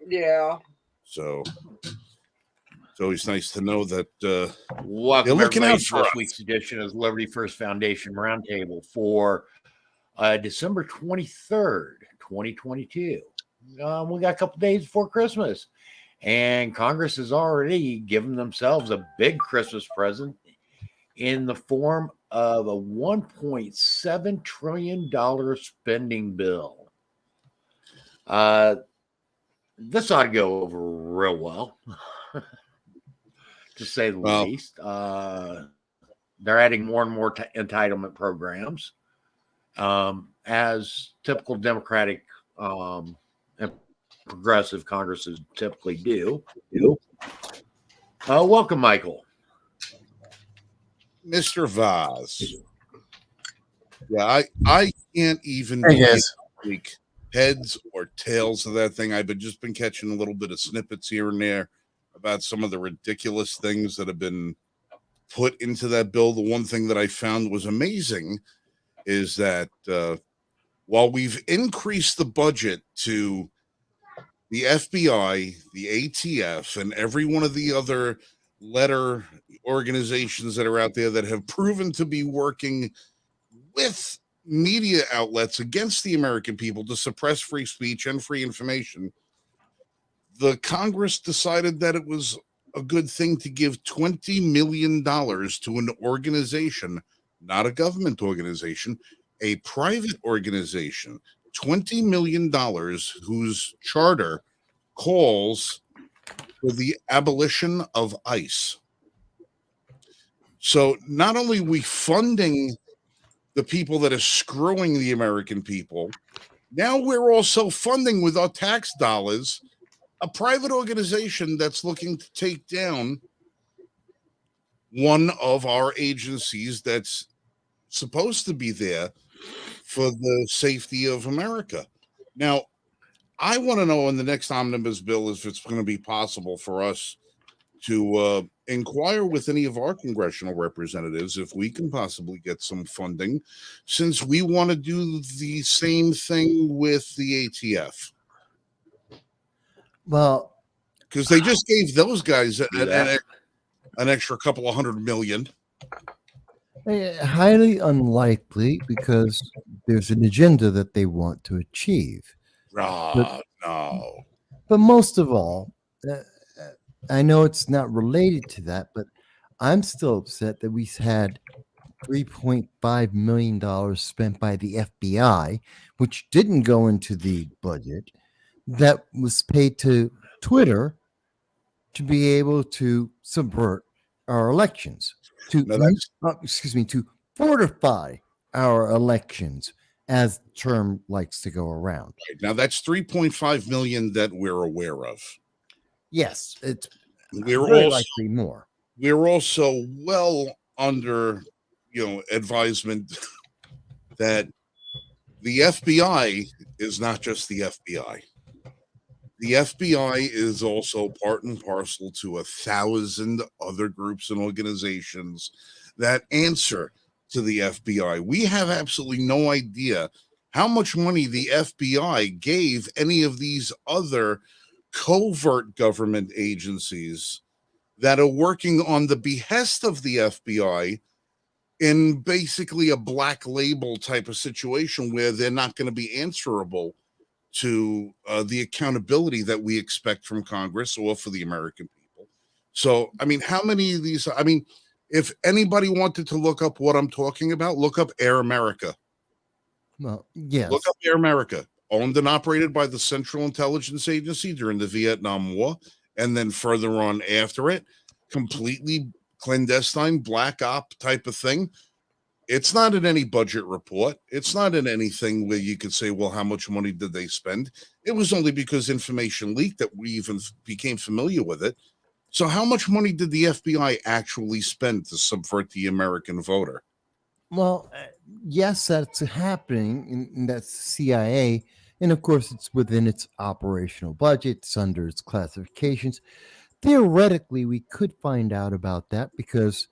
Yeah. So it's always nice to know that they're Welcome looking everybody out to for this us. week's edition of Liberty First Foundation Roundtable for December 23rd, 2022. We got a couple days before Christmas, and Congress has already given themselves a big Christmas present in the form of a $1.7 trillion spending bill. This ought to go over real well, to say the least. They're adding more and more entitlement programs, as typical Democratic and progressive Congresses typically do. Welcome, Michael. Mr. Vaz. Yeah, I can't even make heads or tails of that thing. I've just been catching a little bit of snippets here and there about some of the ridiculous things that have been put into that bill. The one thing that I found was amazing is that while we've increased the budget to the FBI, the ATF, and every one of the other letter organizations that are out there that have proven to be working with media outlets against the American people to suppress free speech and free information, the Congress decided that it was a good thing to give $20 million to an organization, not a government organization, a private organization, $20 million whose charter calls for the abolition of ICE. So not only are we funding the people that are screwing the American people, now we're also funding with our tax dollars a private organization that's looking to take down one of our agencies that's supposed to be there for the safety of America. Now, I want to know in the next omnibus bill if it's going to be possible for us to inquire with any of our congressional representatives if we can possibly get some funding, since we want to do the same thing with the ATF. Well, because they just gave those guys an extra couple of $100 million. Highly unlikely, because there's an agenda that they want to achieve. No. But most of all, I know it's not related to that, but I'm still upset that we had $3.5 million spent by the FBI, which didn't go into the budget, that was paid to Twitter to be able to subvert our elections, to fortify our elections, as the term likes to go around. Right. Now that's $3.5 million that we're aware of. Yes, it's very likely more. We're also well under, advisement that the FBI is not just the FBI. The FBI is also part and parcel to 1,000 other groups and organizations that answer to the FBI. We have absolutely no idea how much money the FBI gave any of these other covert government agencies that are working on the behest of the FBI in basically a black label type of situation where they're not going to be answerable to the accountability that we expect from Congress or for the American people. So, how many of these, if anybody wanted to look up what I'm talking about, look up Air America. Well, yes. Look up Air America, owned and operated by the Central Intelligence Agency during the Vietnam War, and then further on after it, completely clandestine, black op type of thing. It's not in any budget report. It's not in anything where you could say, well, how much money did they spend? It was only because information leaked that we even became familiar with it. So how much money did the FBI actually spend to subvert the American voter? Well, yes, that's happening, and that's CIA. And of course, it's within its operational budget, it's under its classifications. Theoretically, we could find out about that because,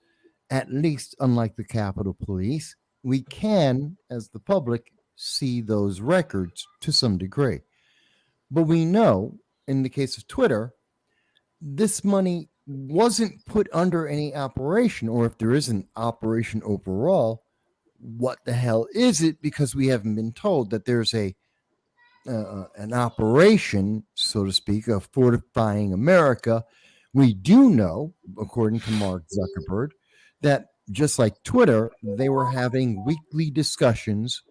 at least unlike the Capitol Police, we can, as the public, see those records to some degree. But we know in the case of Twitter, this money wasn't put under any operation, or if there is an operation overall, what the hell is it? Because we haven't been told that there's an operation, so to speak, of fortifying America. We do know, according to Mark Zuckerberg, that just like Twitter, they were having weekly discussions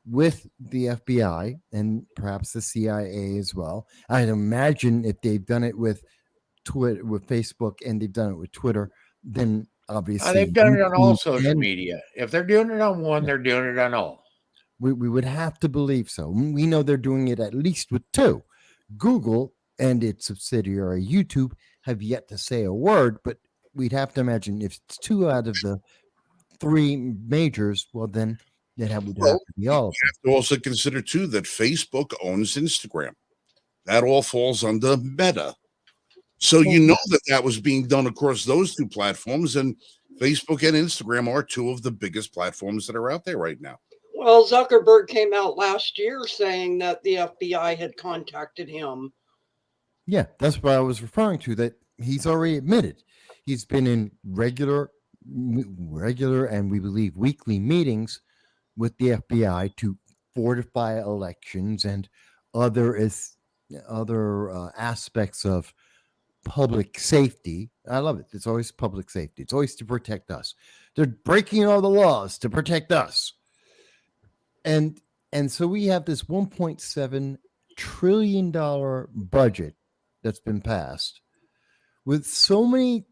with the FBI and perhaps the CIA as well. I'd imagine if they've done it with Twitter, with Facebook, and they've done it with Twitter, then obviously They've done it on all YouTube social and media. If they're doing it on one, they're doing it on all. we would have to believe so. We know they're doing it at least with two. Google and its subsidiary YouTube have yet to say a word, but we'd have to imagine if it's two out of the three majors, well, then it would have to be all of them. You have to also consider, too, that Facebook owns Instagram. That all falls under Meta. So you know that was being done across those two platforms, and Facebook and Instagram are two of the biggest platforms that are out there right now. Well, Zuckerberg came out last year saying that the FBI had contacted him. Yeah, that's what I was referring to, that he's already admitted. He's been in regular and we believe weekly meetings with the FBI to fortify elections and other aspects of public safety. I love it. It's always public safety. It's always to protect us. They're breaking all the laws to protect us. And so we have this $1.7 trillion budget that's been passed with so many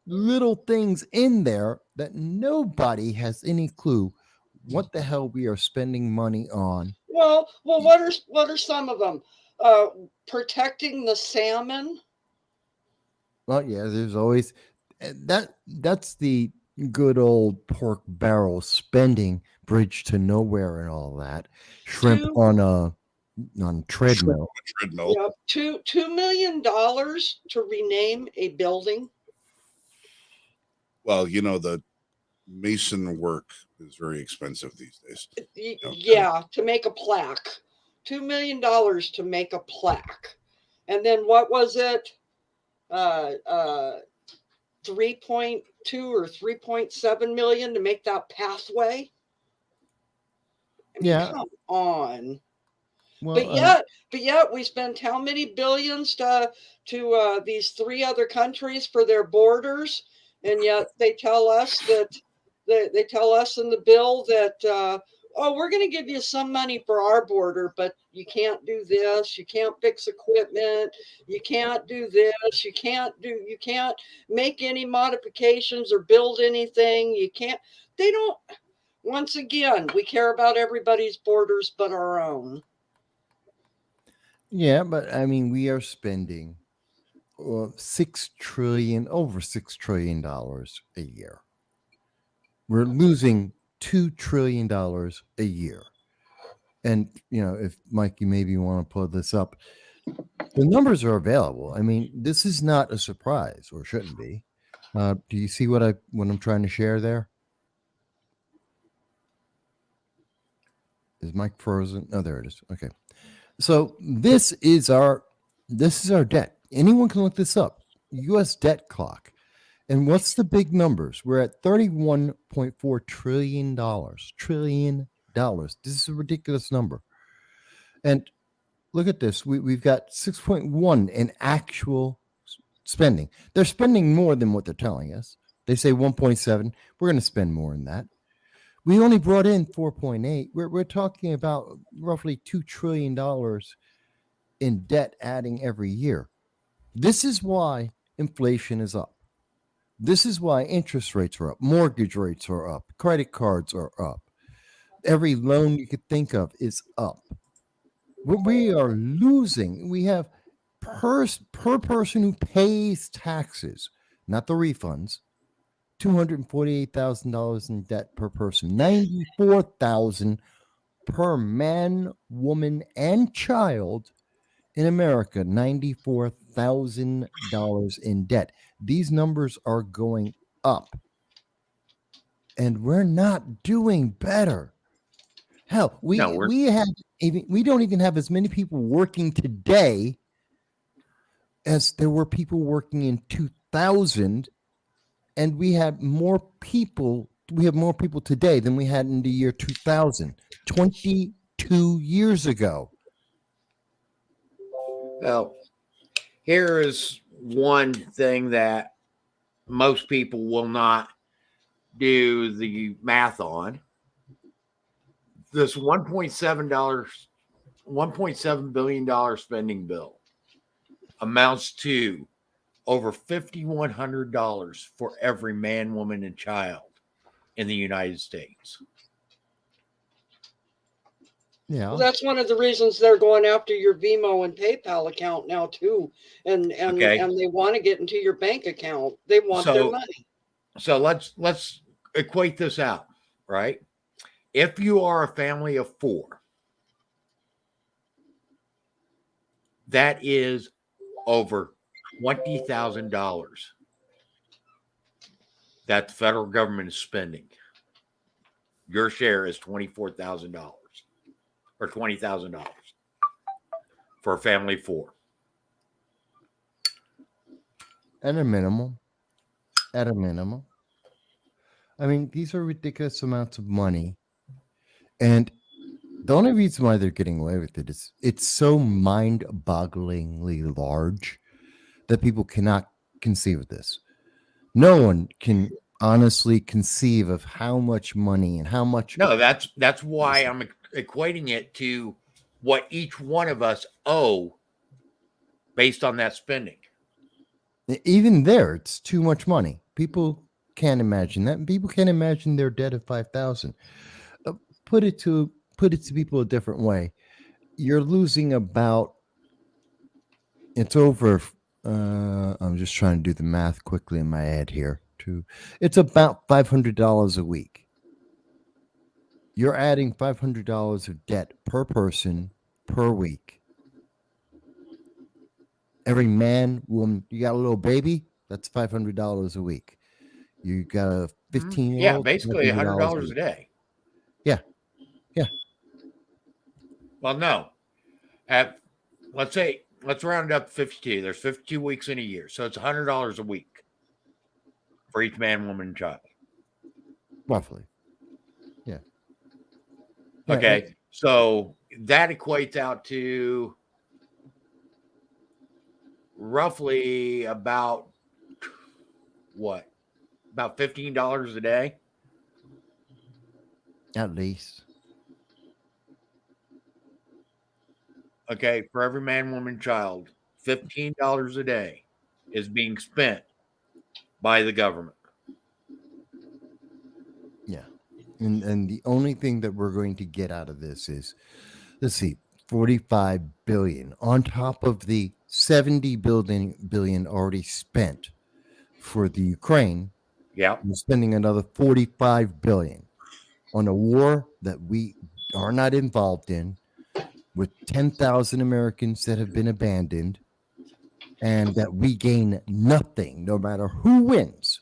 little things in there that nobody has any clue what the hell we are spending money on. Well, what are some of them? Protecting the salmon. Well, yeah, there's always that's the good old pork barrel spending, bridge to nowhere and all that. Shrimp on treadmill. Yeah, $2 million to rename a building. Well, the mason work is very expensive these days. Yeah, to make a plaque. $2 million to make a plaque. And then what was it? 3.2 or 3.7 million to make that pathway. I mean, Yeah. Come on. Well, but yet we spend how many billions to these three other countries for their borders, and yet they tell us that they tell us in the bill that we're going to give you some money for our border, but you can't do this, you can't fix equipment, you can't do this, you can't make any modifications or build anything, they don't. Once again, we care about everybody's borders but our own. yeah, but I mean, we are spending over $6 trillion a year. We're losing $2 trillion a year. And, if Mike, you maybe want to pull this up, the numbers are available. I mean, this is not a surprise, or shouldn't be. Do you see what I'm trying to share there? Is Mike frozen? Oh, there it is. Okay. So this is our debt. Anyone can look this up. U.S. debt clock. And what's the big numbers? We're at $31.4 trillion. This is a ridiculous number. And look at this. We've got 6.1 in actual spending. They're spending more than what they're telling us. They say 1.7. We're going to spend more than that. We only brought in 4.8. We're talking about roughly $2 trillion in debt adding every year. This is why inflation is up. This is why interest rates are up. Mortgage rates are up. Credit cards are up. Every loan you could think of is up. We are losing. We have per person who pays taxes, not the refunds, $248,000 in debt per person, $94,000 per man, woman, and child in America, $94,000 in debt. These numbers are going up, and we're not doing better. Hell, we don't even have as many people working today as there were people working in 2000, and we have more people today than we had in the year 2000, 22 years ago. Well, here is one thing that most people will not do the math on. This $1.7 billion spending bill amounts to over $5,100 for every man, woman, and child in the United States. Yeah. Well, that's one of the reasons they're going after your Venmo and PayPal account now too, and Okay. they want to get into your bank account. They want their money. So let's equate this out, right? If you are a family of 4, that is over $20,000 that the federal government is spending. Your share is $24,000 or $20,000 for a family of 4. At a minimum. At a minimum. I mean, these are ridiculous amounts of money. And the only reason why they're getting away with it is it's so mind-bogglingly large that people cannot conceive of this. No one can honestly conceive of how much money and how much. No, that's why I'm equating it to what each one of us owe based on that spending. Even there, it's too much money. People can't imagine that. People can't imagine their debt of 5,000. Put it to people a different way. You're losing about. It's over. I'm just trying to do the math quickly in my head here. It's about $500 a week. You're adding $500 of debt per person per week. Every man, woman, you got a little baby, that's $500 a week. You got a 15-year-old. Yeah, basically $100 a day. Yeah. Yeah. Well, no. Let's round it up to 52. There's 52 weeks in a year. So it's $100 a week for each man, woman, and child. Roughly. Yeah. Okay. So that equates out to roughly about what? About $15 a day? At least. Okay. For every man, woman, child, $15 a day is being spent by the government. Yeah. And the only thing that we're going to get out of this is, let's see, 45 billion on top of the 70 billion already spent for the Ukraine. Yeah. We're spending another 45 billion on a war that we are not involved in, with 10,000 Americans that have been abandoned, and that we gain nothing no matter who wins.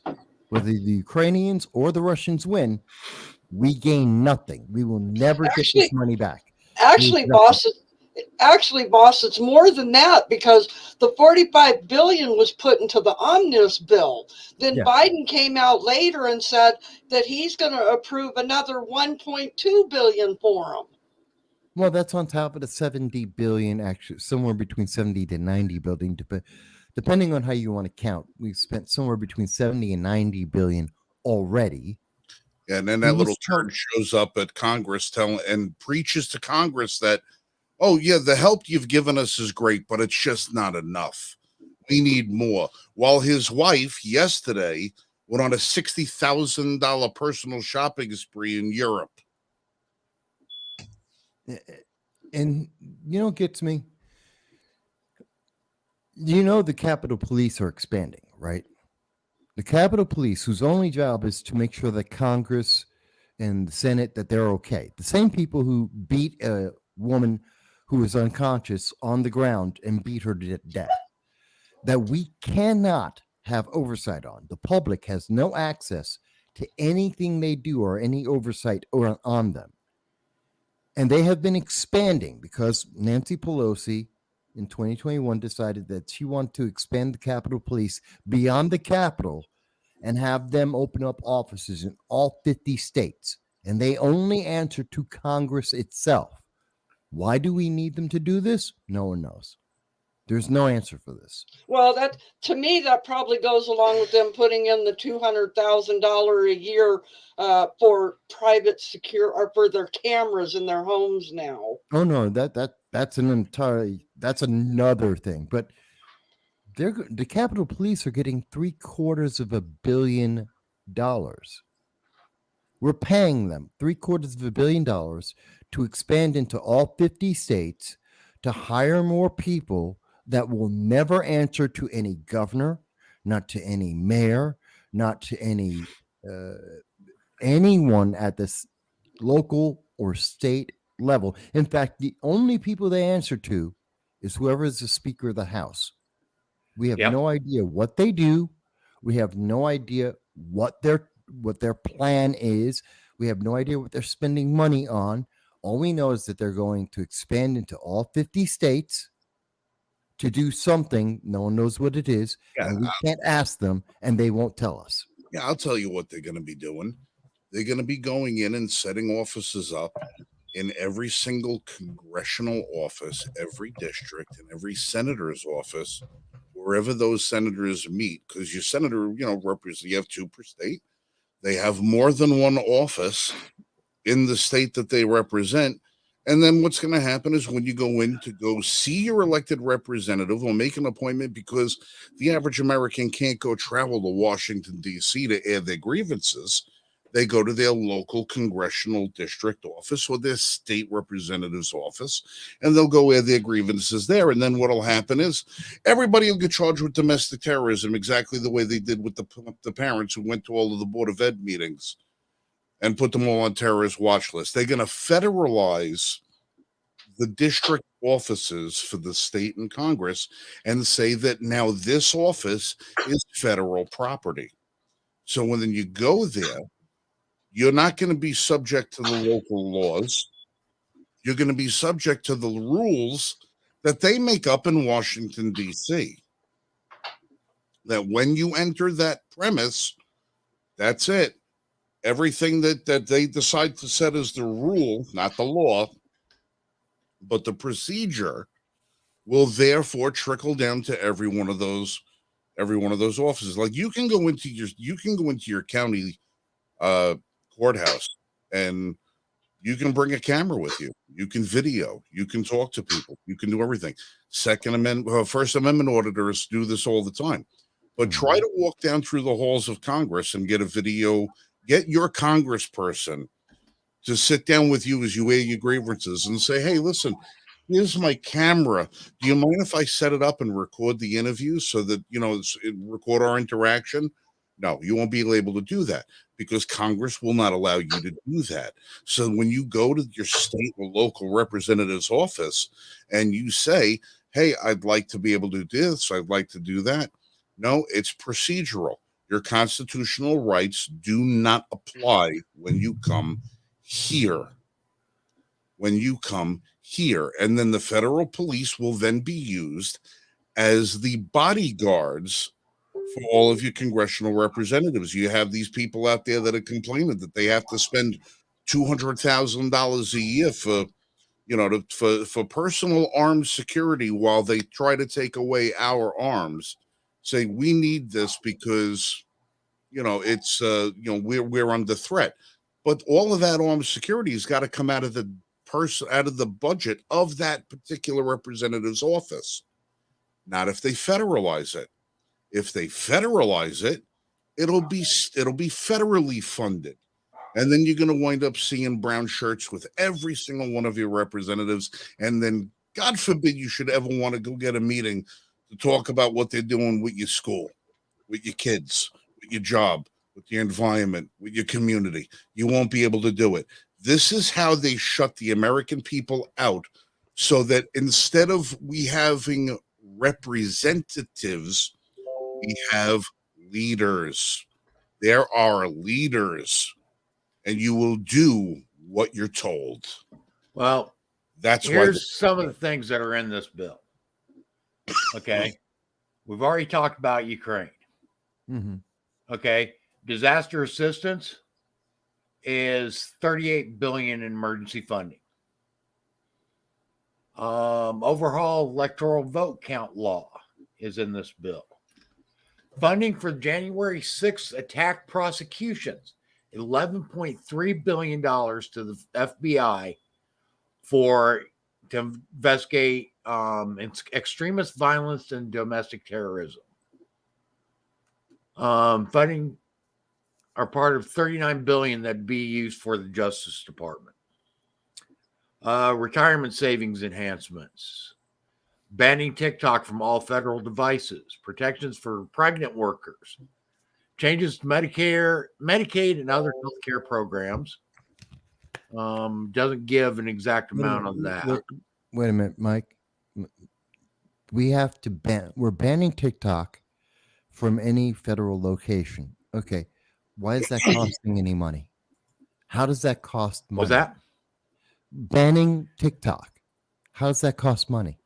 Whether the Ukrainians or the Russians win, we gain nothing. We will never get this money back. Actually, boss, it's more than that, because the 45 billion was put into the omnibus bill. Then Biden came out later and said that he's going to approve another 1.2 billion for them. Well, that's on top of the 70 billion, actually somewhere between 70 to 90 billion, depending on how you want to count. We've spent somewhere between 70 and 90 billion already. And then that little turd shows up at Congress and preaches to Congress that, oh, yeah, the help you've given us is great, but it's just not enough. We need more. While his wife yesterday went on a $60,000 personal shopping spree in Europe. And you know what gets me? The Capitol Police are expanding, right? The Capitol Police, whose only job is to make sure that Congress and the Senate, that they're okay. The same people who beat a woman who was unconscious on the ground and beat her to death, that we cannot have oversight on. The public has no access to anything they do or any oversight on them. And they have been expanding because Nancy Pelosi in 2021 decided that she wanted to expand the Capitol Police beyond the Capitol and have them open up offices in all 50 states. And they only answer to Congress itself. Why do we need them to do this? No one knows. There's no answer for this. Well, that to me, that probably goes along with them putting in the $200,000 a year for private secure or for their cameras in their homes now. Oh no, that's another thing. But the Capitol Police are getting $750 million. We're paying them $750 million to expand into all 50 states to hire more people that will never answer to any governor, not to any mayor, not to any anyone at this local or state level. In fact, the only people they answer to is whoever is the Speaker of the House. We have no idea what they do. We have no idea what their plan is. We have no idea what they're spending money on. All we know is that they're going to expand into all 50 states to do something. No one knows what it is. Yeah, and we can't ask them, and they won't tell us. Yeah, I'll tell you what they're going to be doing. They're going to be going in and setting offices up in every single congressional office, every district, and every senator's office, wherever those senators meet. Because your senator, represents, you have two per state. They have more than one office in the state that they represent. And then what's going to happen is when you go in to go see your elected representative or make an appointment, because the average American can't go travel to Washington, D.C. to air their grievances, they go to their local congressional district office or their state representative's office, and they'll go air their grievances there. And then what'll happen is everybody will get charged with domestic terrorism, exactly the way they did with the parents who went to all of the Board of Ed meetings and put them all on terrorist watch lists. They're going to federalize the district offices for the state and Congress and say that now this office is federal property. So when you go there, you're not going to be subject to the local laws. You're going to be subject to the rules that they make up in Washington, D.C. That when you enter that premise, that's it. Everything that they decide to set as the rule, not the law, but the procedure, will therefore trickle down to every one of those offices. Like you can go into your county courthouse and you can bring a camera with you. You can video. You can talk to people. You can do everything. First Amendment auditors do this all the time. But try to walk down through the halls of Congress and get a video. Get your congressperson to sit down with you as you air your grievances and say, hey, listen, here's my camera. Do you mind if I set it up and record the interview so that, record our interaction? No, you won't be able to do that because Congress will not allow you to do that. So when you go to your state or local representative's office and you say, hey, I'd like to be able to do this, I'd like to do that. No, it's procedural. Your constitutional rights do not apply when you come here. When you come here. And then the federal police will then be used as the bodyguards for all of your congressional representatives. You have these people out there that are complaining that they have to spend $200,000 a year for personal armed security while they try to take away our arms. Say we need this because it's we're under threat. But all of that armed security has got to come out of the budget of that particular representative's office. Not if they federalize it. If they federalize it, it'll be federally funded. And then you're going to wind up seeing brown shirts with every single one of your representatives. And then God forbid you should ever want to go get a meeting to talk about what they're doing with your school, with your kids, with your job, with your environment, with your community. You won't be able to do it. This is how they shut the American people out, so that instead of we having representatives, we have leaders. There are leaders, and you will do what you're told. Well, that's here's some of the things that are in this bill. Okay. We've already talked about Ukraine. Mm-hmm. Okay. Disaster assistance is $38 billion in emergency funding. Overhaul electoral vote count law is in this bill. Funding for January 6th attack prosecutions, $11.3 billion to the FBI to investigate extremist violence and domestic terrorism. Funding are part of $39 billion that be used for the Justice Department. Retirement savings enhancements, banning TikTok from all federal devices, protections for pregnant workers, changes to Medicare, Medicaid, and other healthcare programs. Doesn't give an exact amount of that. Wait a minute, Mike. We have to we're banning TikTok from any federal location. Okay. Why is that costing any money? How does that cost money? Was that? Banning TikTok. How does that cost money?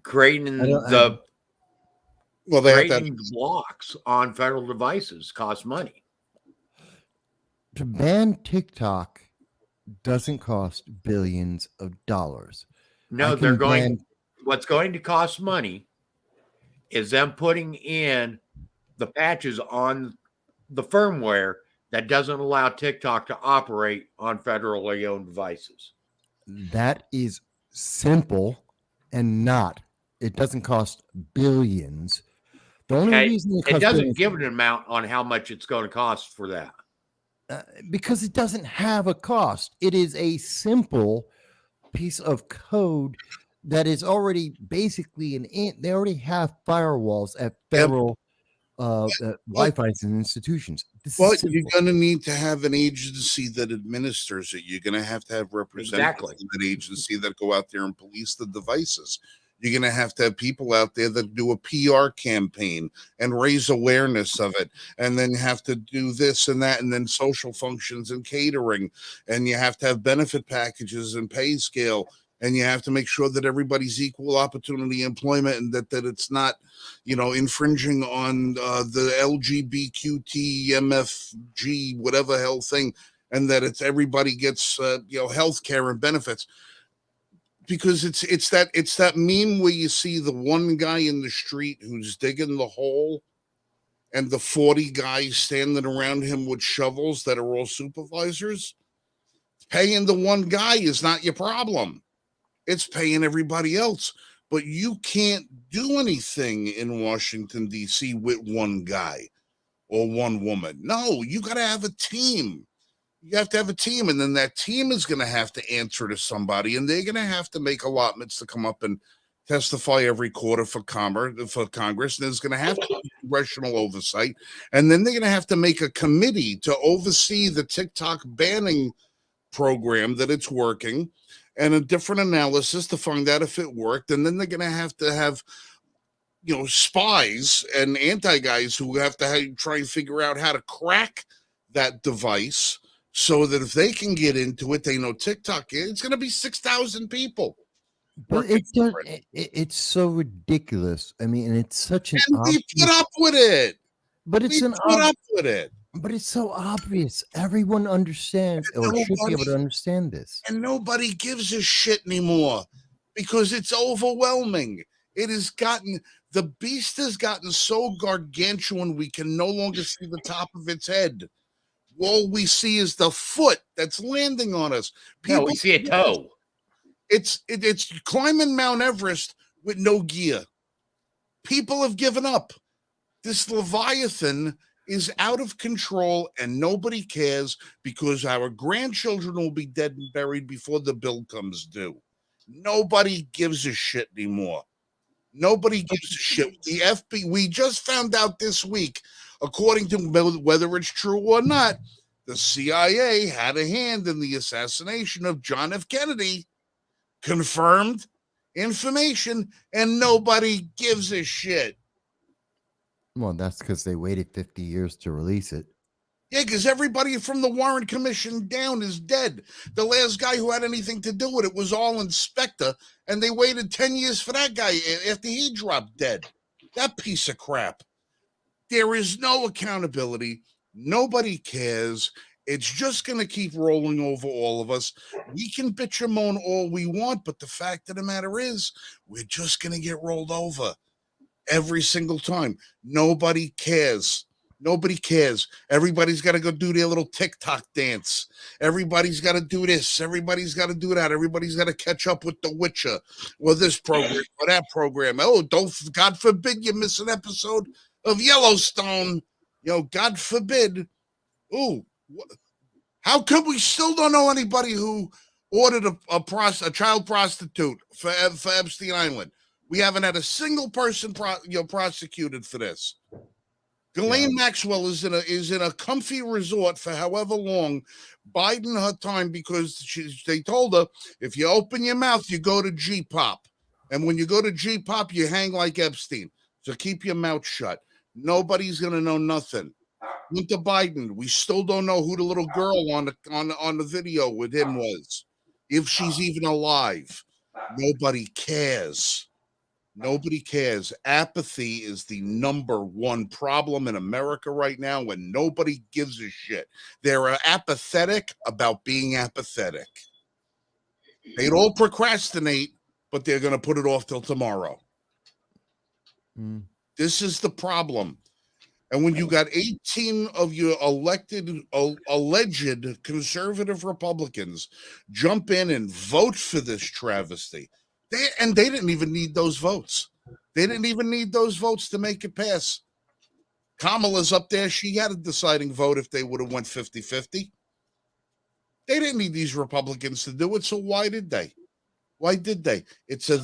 Creating they have the blocks on federal devices costs money. To ban TikTok doesn't cost billions of dollars. No, what's going to cost money is them putting in the patches on the firmware that doesn't allow TikTok to operate on federally owned devices. That is simple and it doesn't cost billions. The only reason it doesn't give an amount on how much it's going to cost for that. Because it doesn't have a cost. It is a simple piece of code that is already basically they already have firewalls at federal Wi-Fi institutions. But you're going to need to have an agency that administers it. You're going to have representatives of that agency that go out there and police the devices. You're going to have people out there that do a PR campaign and raise awareness of it, and then have to do this and that, and then social functions and catering, and you have to have benefit packages and pay scale, and you have to make sure that everybody's equal opportunity employment, and that it's not, infringing on the LGBTQ, MFG, whatever hell thing, and that everybody gets health care and benefits. Because it's that meme where you see the one guy in the street who's digging the hole, and the 40 guys standing around him with shovels that are all supervisors. Paying the one guy is not your problem. It's paying everybody else. But you can't do anything in Washington, D.C. with one guy or one woman. No, you got to have a team. You have to have a team, and then that team is going to have to answer to somebody, and they're going to have to make allotments to come up and testify every quarter for Congress. And there's going to have to be congressional oversight, and then they're going to have to make a committee to oversee the TikTok banning program, that it's working, and a different analysis to find out if it worked. And then they're going to have spies and anti-guys who have to try and figure out how to crack that device, so that if they can get into it, they know TikTok. It's going to be 6,000 people. But it's so ridiculous. I mean, and it's such an. And we put up with it. But it's put up with it. But it's so obvious. Everyone understands, or should be able to understand this. And nobody gives a shit anymore because it's overwhelming. The beast has gotten so gargantuan we can no longer see the top of its head. All we see is the foot that's landing on us. We see a toe. It's climbing Mount Everest with no gear. People have given up. This Leviathan is out of control, and nobody cares, because our grandchildren will be dead and buried before the bill comes due. Nobody gives a shit anymore. Nobody gives a shit. The FBI, we just found out this week, according to whether it's true or not, the CIA had a hand in the assassination of John F. Kennedy. Confirmed information, and nobody gives a shit. Well, that's because they waited 50 years to release it. Yeah, because everybody from the Warren Commission down is dead. The last guy who had anything to do with it was all Inspector, and they waited 10 years for that guy after he dropped dead. That piece of crap. There is no accountability. Nobody cares. It's just going to keep rolling over all of us. We can bitch and moan all we want, but the fact of the matter is, we're just going to get rolled over every single time. Nobody cares. Nobody cares. Everybody's got to go do their little TikTok dance. Everybody's got to do this. Everybody's got to do that. Everybody's got to catch up with The Witcher or this program or that program. Oh, God forbid you miss an episode of Yellowstone. God forbid. Ooh, how come we still don't know anybody who ordered a child prostitute for Epstein Island? We haven't had a single person prosecuted for this. Ghislaine Maxwell is in a comfy resort for however long, biding her time because they told her, if you open your mouth, you go to G-pop. And when you go to G-pop, you hang like Epstein. So keep your mouth shut. Nobody's going to know nothing. Hunter Biden, we still don't know who the little girl on the video with him was. If she's even alive. Nobody cares. Nobody cares. Apathy is the number one problem in America right now, and nobody gives a shit. They're apathetic about being apathetic. They'd all procrastinate, but they're going to put it off till tomorrow. This is the problem. And when you got 18 of your alleged conservative Republicans jump in and vote for this travesty, they didn't even need those votes. They didn't even need those votes to make it pass. Kamala's up there. She had a deciding vote if they would have went 50-50. They didn't need these Republicans to do it, so why did they? Why did they? It's a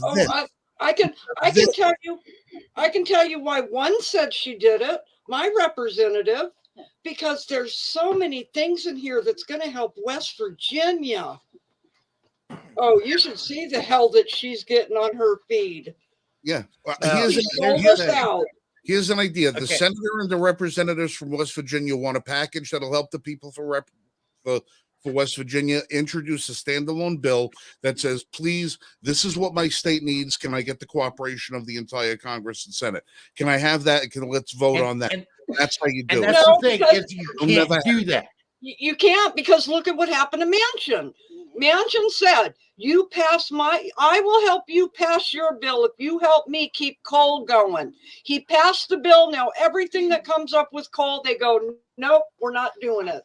I can tell you why one said she did it, my representative, because there's so many things in here that's going to help West Virginia. Oh, you should see the hell that she's getting on her feed. Yeah. Here's an idea. The senator and the representatives from West Virginia want a package that'll help the people for West Virginia introduce a standalone bill that says, please, this is what my state needs. Can I get the cooperation of the entire Congress and Senate? Can I have that? Let's vote on that. That's how you do it. And that's the thing, is you can't do that. You can't, because look at what happened to Manchin. Manchin said, I will help you pass your bill if you help me keep coal going. He passed the bill. Now everything that comes up with coal, they go, nope, we're not doing it.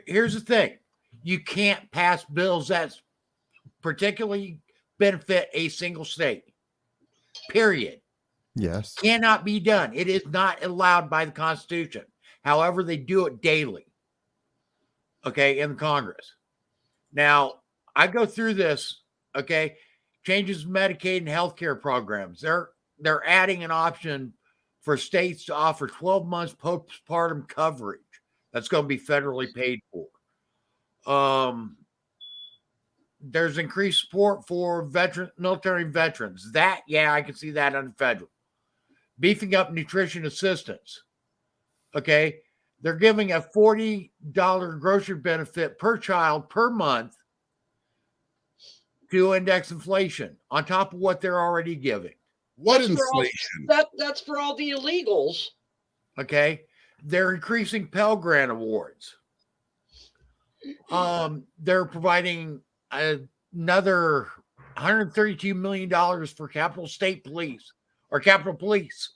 Here's the thing. You can't pass bills that particularly benefit a single state. Period. Yes. Cannot be done. It is not allowed by the Constitution. However, they do it daily. Okay, in the Congress. Now, I go through this, okay, changes Medicaid and healthcare programs. They're adding an option for states to offer 12 months postpartum coverage. That's going to be federally paid for. There's increased support for military veterans. I can see that under federal. Beefing up nutrition assistance. Okay. They're giving a $40 grocery benefit per child per month to index inflation on top of what they're already giving. What inflation? That's for all the illegals. Okay. They're increasing Pell Grant awards. They're providing another $132 million for Capitol State Police or Capitol Police.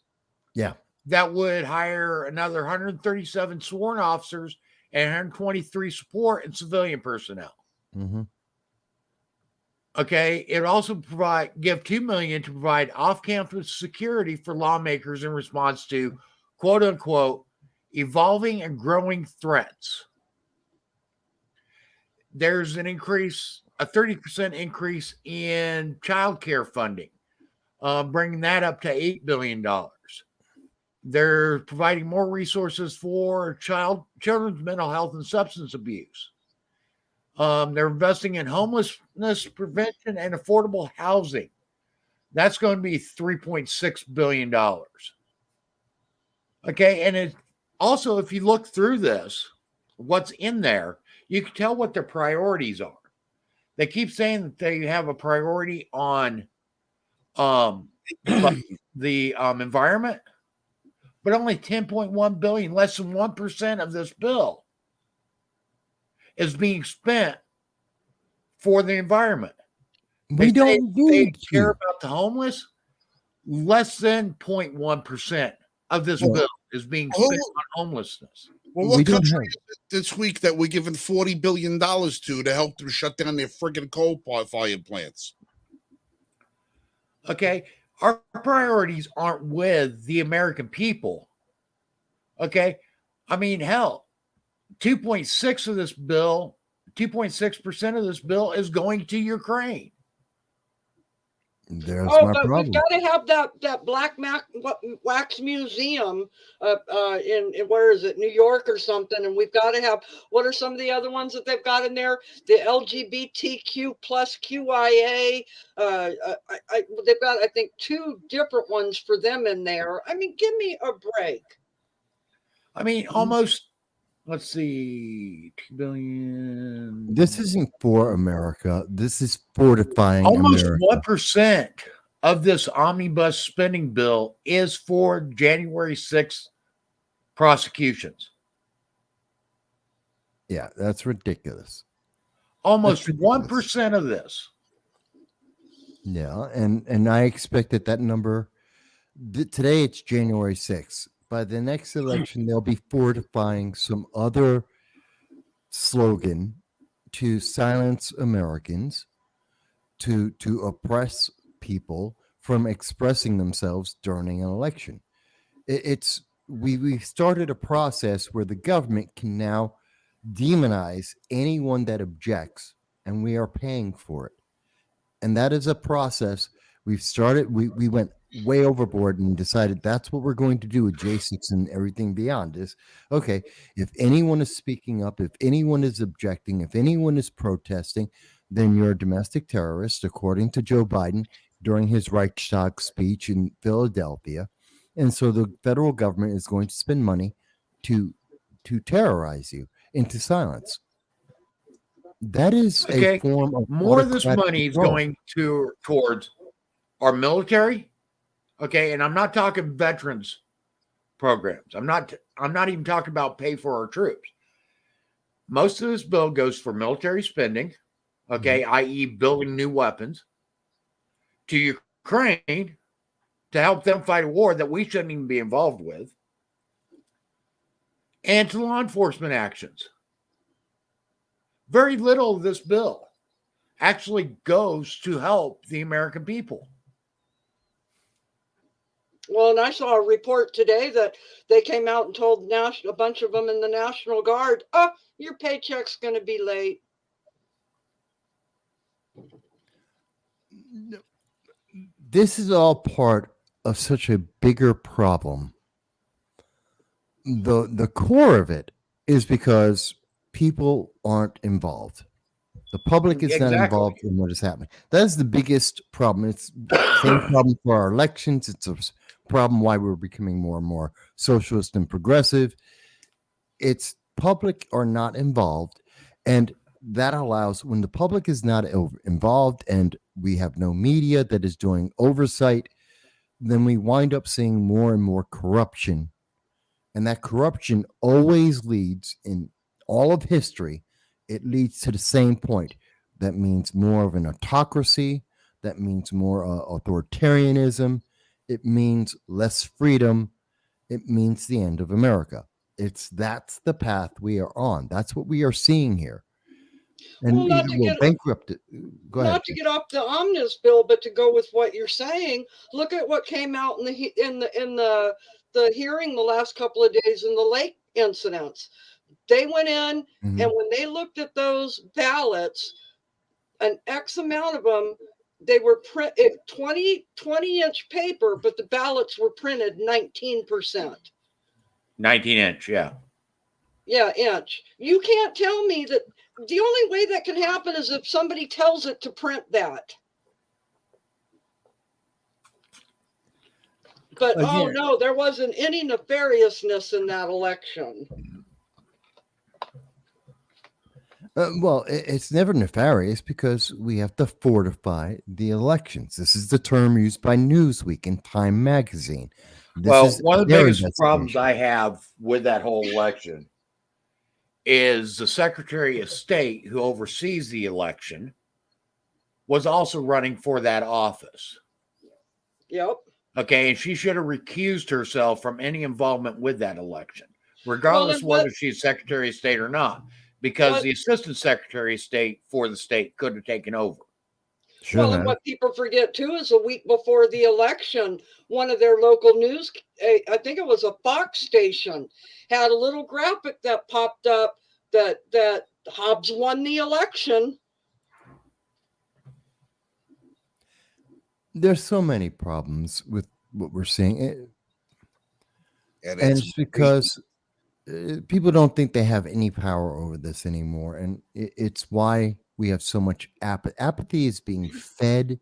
Yeah. That would hire another 137 sworn officers and 123 support and civilian personnel. Mm-hmm. Okay. It also give $2 million to provide off-campus security for lawmakers in response to quote unquote evolving and growing threats. There's a 30% increase in child care funding, bringing that up to $8 billion. They're providing more resources for children's mental health and substance abuse. They're investing in homelessness prevention and affordable housing. That's going to be $3.6 billion. Okay, and Also, if you look through this, what's in there, you can tell what their priorities are. They keep saying that they have a priority on the environment, but only 10.1 billion, less than 1% of this bill is being spent for the environment. We don't need care to. about the homeless. Less than 0.1% of this bill is being spent on homelessness. Well, what country is it this week that we're giving $40 billion to help them shut down their friggin' coal-fired plants? Okay, our priorities aren't with the American people. Okay, I mean, hell, 2.6 of this bill, 2.6% of this bill is going to Ukraine. There's my but problem. we've got to have that black wax museum in where is it, New York or something, and we've got to have, what are some of the other ones that they've got in there? The LGBTQ plus QIA. They've got, I think, 2 different ones for them in there. I mean, give me a break. I mean, almost. Let's see, 2 billion. This isn't for America. This is fortifying almost America. 1% of this omnibus spending bill is for January 6th prosecutions. Yeah, that's ridiculous. Almost 1% of this. Yeah, and I expect that number. Today it's January 6th. By the next election, they'll be fortifying some other slogan to silence Americans, to oppress people from expressing themselves during an election. We started a process where the government can now demonize anyone that objects, and we are paying for it. And that is a process we've started. We went way overboard and decided that's what we're going to do with J6 and everything beyond. Is okay, if anyone is speaking up, if anyone is objecting, if anyone is protesting, then you're a domestic terrorist, according to Joe Biden during his Reichstag speech in Philadelphia. And so the federal government is going to spend money to terrorize you into silence. That is a form of more of this autocratic money is control. going towards our military. Okay, and I'm not talking veterans programs. I'm not even talking about pay for our troops. Most of this bill goes for military spending, okay, i.e. building new weapons, to Ukraine to help them fight a war that we shouldn't even be involved with, and to law enforcement actions. Very little of this bill actually goes to help the American people. Well, and I saw a report today that they came out and told a bunch of them in the National Guard, oh, your paycheck's going to be late. This is all part of such a bigger problem. The core of it is because people aren't involved. The public is not involved in what is happening. That's the biggest problem. It's the same problem for our elections. It's a problem why we're becoming more and more socialist and progressive. It's public are not involved, and that allows, when the public is not involved and we have no media that is doing oversight, then we wind up seeing more and more corruption. And that corruption always leads, in all of history, it leads to the same point. That means more of an autocracy. That means more authoritarianism. It means less freedom. It means the end of America. That's the path we are on. That's what we are seeing here. And well, not to get bankrupt it. Go ahead. Not to get off the omnibus bill, but to go with what you're saying. Look at what came out in the hearing the last couple of days in the lake incidents. They went in, and when they looked at those ballots, an X amount of them, they were 20-inch paper, but the ballots were printed 19%. 19-inch, yeah. Yeah, inch. You can't tell me that. The only way that can happen is if somebody tells it to print that. But oh Again, no, there wasn't any nefariousness in that election. well, it's never nefarious because we have to fortify the elections. This is the term used by Newsweek and Time Magazine. This Well, is one of the their biggest problems investigation. I have with that whole election is the Secretary of State who oversees the election was also running for that office. Yep. Okay, and she should have recused herself from any involvement with that election, Well, regardless then of whether she's Secretary of State or not, because what? the Assistant Secretary of State for the state could have taken over. Should Well, and have. what people forget too is a week before the election, one of their local news, I think it was a Fox station, had a little graphic that popped up that Hobbs won the election. There's so many problems with what we're seeing, And and it's it's because people don't think they have any power over this anymore, and it's why we have so much apathy is being fed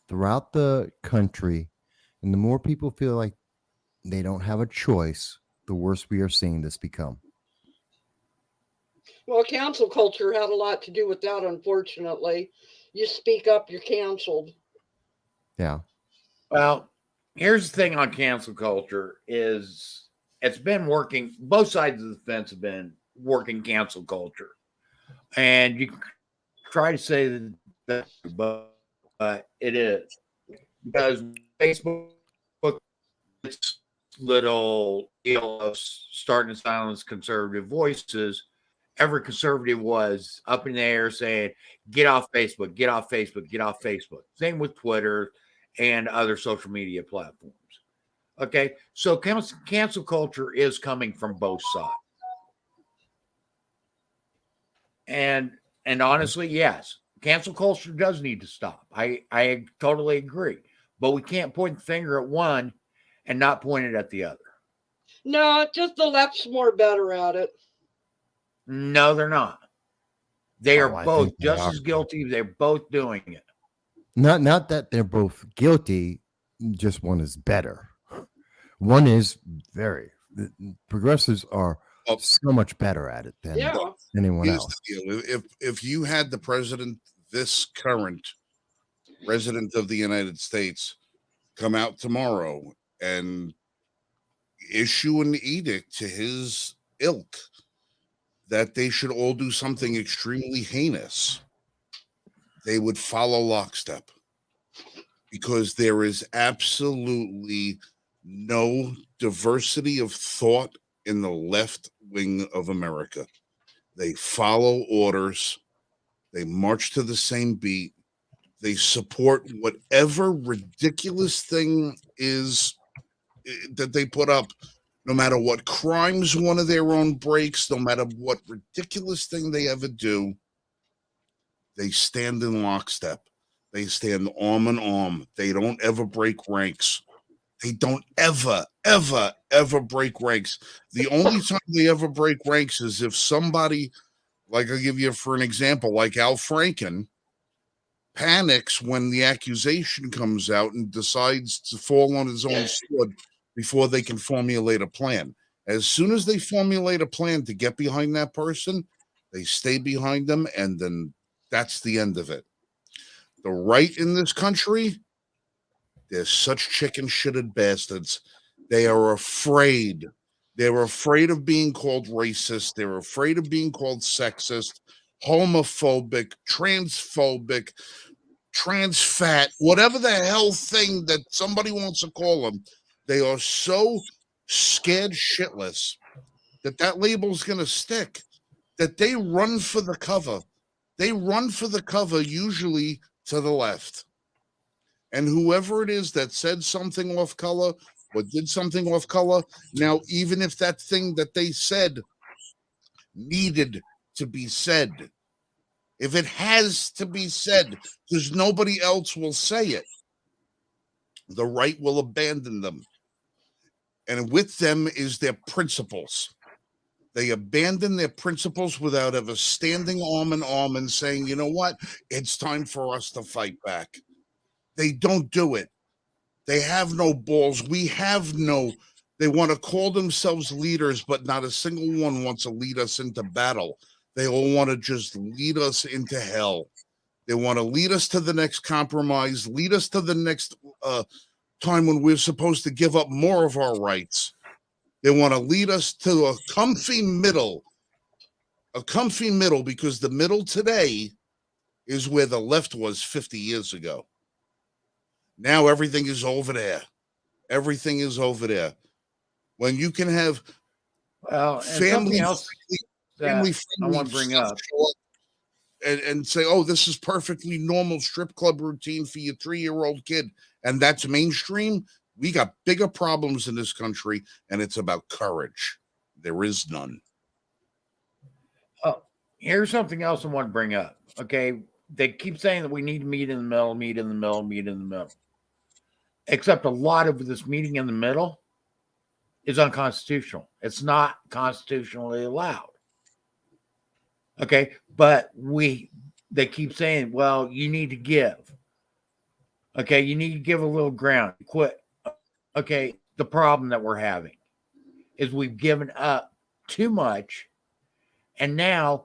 throughout the country, and the more people feel like they don't have a choice, the worse we are seeing this become. Well, cancel culture had a lot to do with that, unfortunately. You speak up, you're canceled. Yeah. Well, here's the thing on cancel culture is it's been working. Both sides of the fence have been working cancel culture, and you try to say that, but it is because Facebook, its little deal of starting to silence conservative voices. Every conservative was up in the air saying, "Get off Facebook, get off Facebook, get off Facebook." Same with Twitter and other social media platforms. Okay, so cancel culture is coming from both sides, and honestly, yes, cancel culture does need to stop. I totally agree, but we can't point the finger at one and not point it at the other. No, just the left's more better at it. No, they're not. They are I both think they just are. as guilty. They're both doing it. Not that they're both guilty, just one is better. One is progressives are Oh. so much better at it than Yeah. anyone here's else. the deal. If you had the president, this current president of the United States, come out tomorrow and issue an edict to his ilk that they should all do something extremely heinous, they would follow lockstep, because there is absolutely no diversity of thought in the left wing of America. They follow orders, they march to the same beat, they support whatever ridiculous thing is that they put up, no matter what crimes one of their own breaks, no matter what ridiculous thing they ever do. They stand in lockstep. They stand arm in arm. They don't ever break ranks. They don't ever break ranks. The only time they ever break ranks is if somebody, like I'll give you for an example, like Al Franken, panics when the accusation comes out and decides to fall on his own sword before they can formulate a plan. As soon as they formulate a plan to get behind that person, they stay behind them, and then that's the end of it. The right in this country, they're such chicken shitted bastards. They are afraid. They're afraid of being called racist. They're afraid of being called sexist, homophobic, transphobic, trans fat, whatever the hell thing that somebody wants to call them. They are so scared shitless that label's going to stick, that they run for the cover. They run for the cover usually to the left. And whoever it is that said something off color or did something off color, now, even if that thing that they said needed to be said, if it has to be said, because nobody else will say it, the right will abandon them. And with them is their principles. They abandon their principles without ever standing arm in arm and saying, you know what, it's time for us to fight back. They don't do it. They have no balls. We have no. They want to call themselves leaders, but not a single one wants to lead us into battle. They all want to just lead us into hell. They want to lead us to the next compromise, lead us to the next time when we're supposed to give up more of our rights. They want to lead us to a comfy middle, because the middle today is where the left was 50 years ago. Now everything is over there. Everything is over there. When you can have something else that I want to bring up and say, oh, this is perfectly normal strip club routine for your 3-year-old kid, and that's mainstream. We got bigger problems in this country, and it's about courage. There is none. Oh, here's something else I want to bring up. Okay, they keep saying that we need to meet in the middle, meet in the middle, meet in the middle. Except a lot of this meeting in the middle is unconstitutional. It's not constitutionally allowed. Okay, but they keep saying, well, you need to give. Okay, you need to give a little ground. Quit. Okay, the problem that we're having is we've given up too much, and now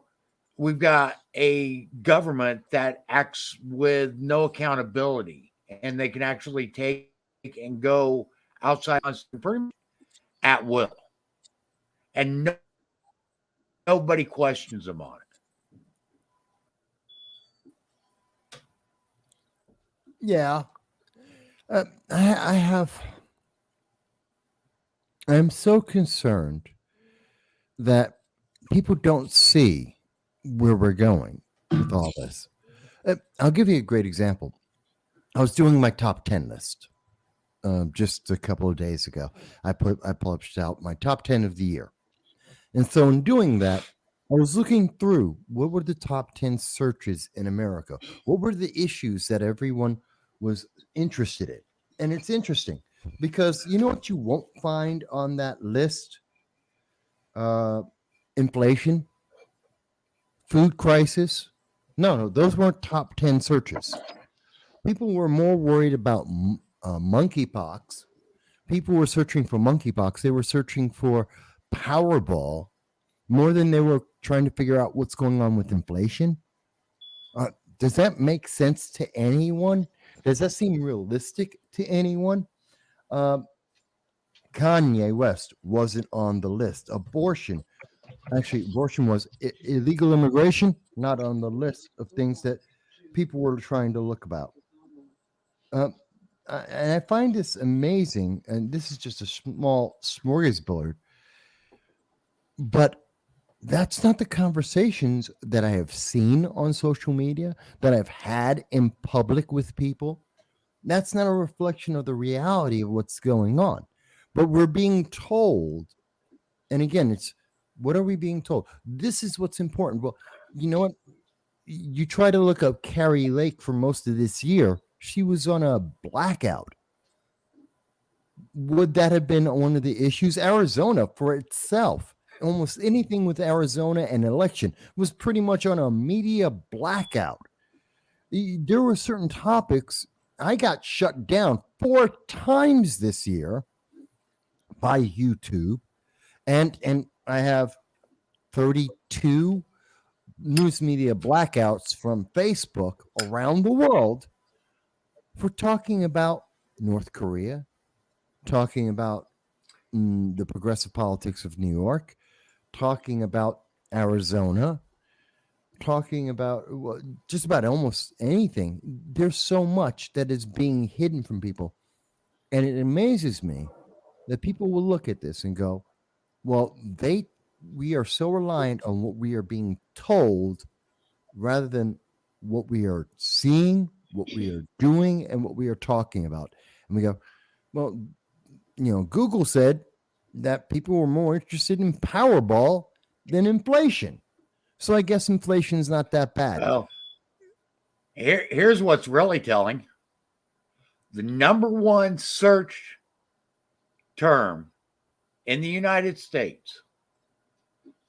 we've got a government that acts with no accountability, and they can actually take and go outside at will, and nobody questions them on it. Yeah. I'm so concerned that people don't see where we're going with all this. I'll give you a great example. I was doing my top 10 list just a couple of days ago. I published out my top 10 of the year. And so in doing that, I was looking through what were the top 10 searches in America? What were the issues that everyone was interested in? And it's interesting because you know what you won't find on that list? Inflation, food crisis. No, those weren't top 10 searches. People were more worried about monkeypox. People were searching for monkeypox. They were searching for Powerball more than they were trying to figure out what's going on with inflation. Does that make sense to anyone? Does that seem realistic to anyone? Kanye West wasn't on the list. Abortion was illegal immigration, not on the list of things that people were trying to look about. And I find this amazing, and this is just a small smorgasbord, but that's not the conversations that I have seen on social media, that I've had in public with people. That's not a reflection of the reality of what's going on. But we're being told, and again, it's what are we being told? This is what's important. Well, you know what? You try to look up Carrie Lake for most of this year. She was on a blackout. Would that have been one of the issues? Arizona for itself, almost anything with Arizona and election was pretty much on a media blackout. There were certain topics. I got shut down 4 times this year by YouTube, and I have 32 news media blackouts from Facebook around the world for talking about North Korea, talking about the progressive politics of New York, talking about Arizona, talking about just about almost anything. There's so much that is being hidden from people. And it amazes me that people will look at this and go, well, we are so reliant on what we are being told rather than what we are seeing, what we are doing, and what we are talking about. And we go, well, Google said that people were more interested in Powerball than inflation. So I guess inflation is not that bad. Well, here's what's really telling. The number one search term in the United States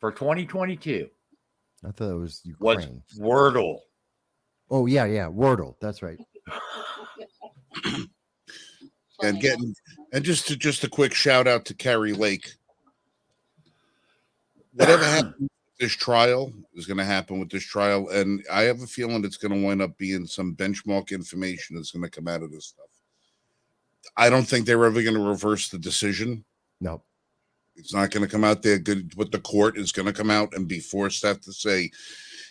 for 2022 I thought it was Ukraine. Was Wordle. Oh, yeah, Wordle. That's right. And getting and just a quick shout out to Carrie Lake. Whatever happens with this trial is going to happen with this trial, and I have a feeling it's going to wind up being some benchmark information that's going to come out of this stuff. I don't think they're ever going to reverse the decision. No. It's not going to come out there good, but the court is going to come out and be forced to have to say,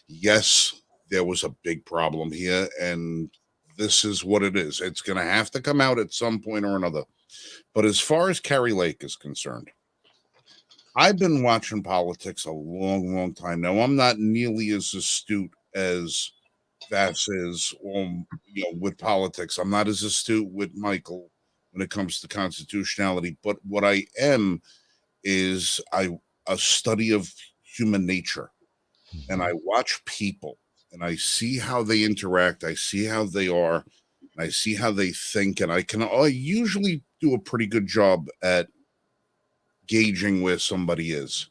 yes, there was a big problem here, and this is what it is. It's going to have to come out at some point or another. But as far as Carrie Lake is concerned, I've been watching politics a long, long time now. I'm not nearly as astute as Vass is with politics. I'm not as astute with Michael when it comes to constitutionality. But what I am is a study of human nature. And I watch people and I see how they interact. I see how they are. And I see how they think. And I usually do a pretty good job at gauging where somebody is.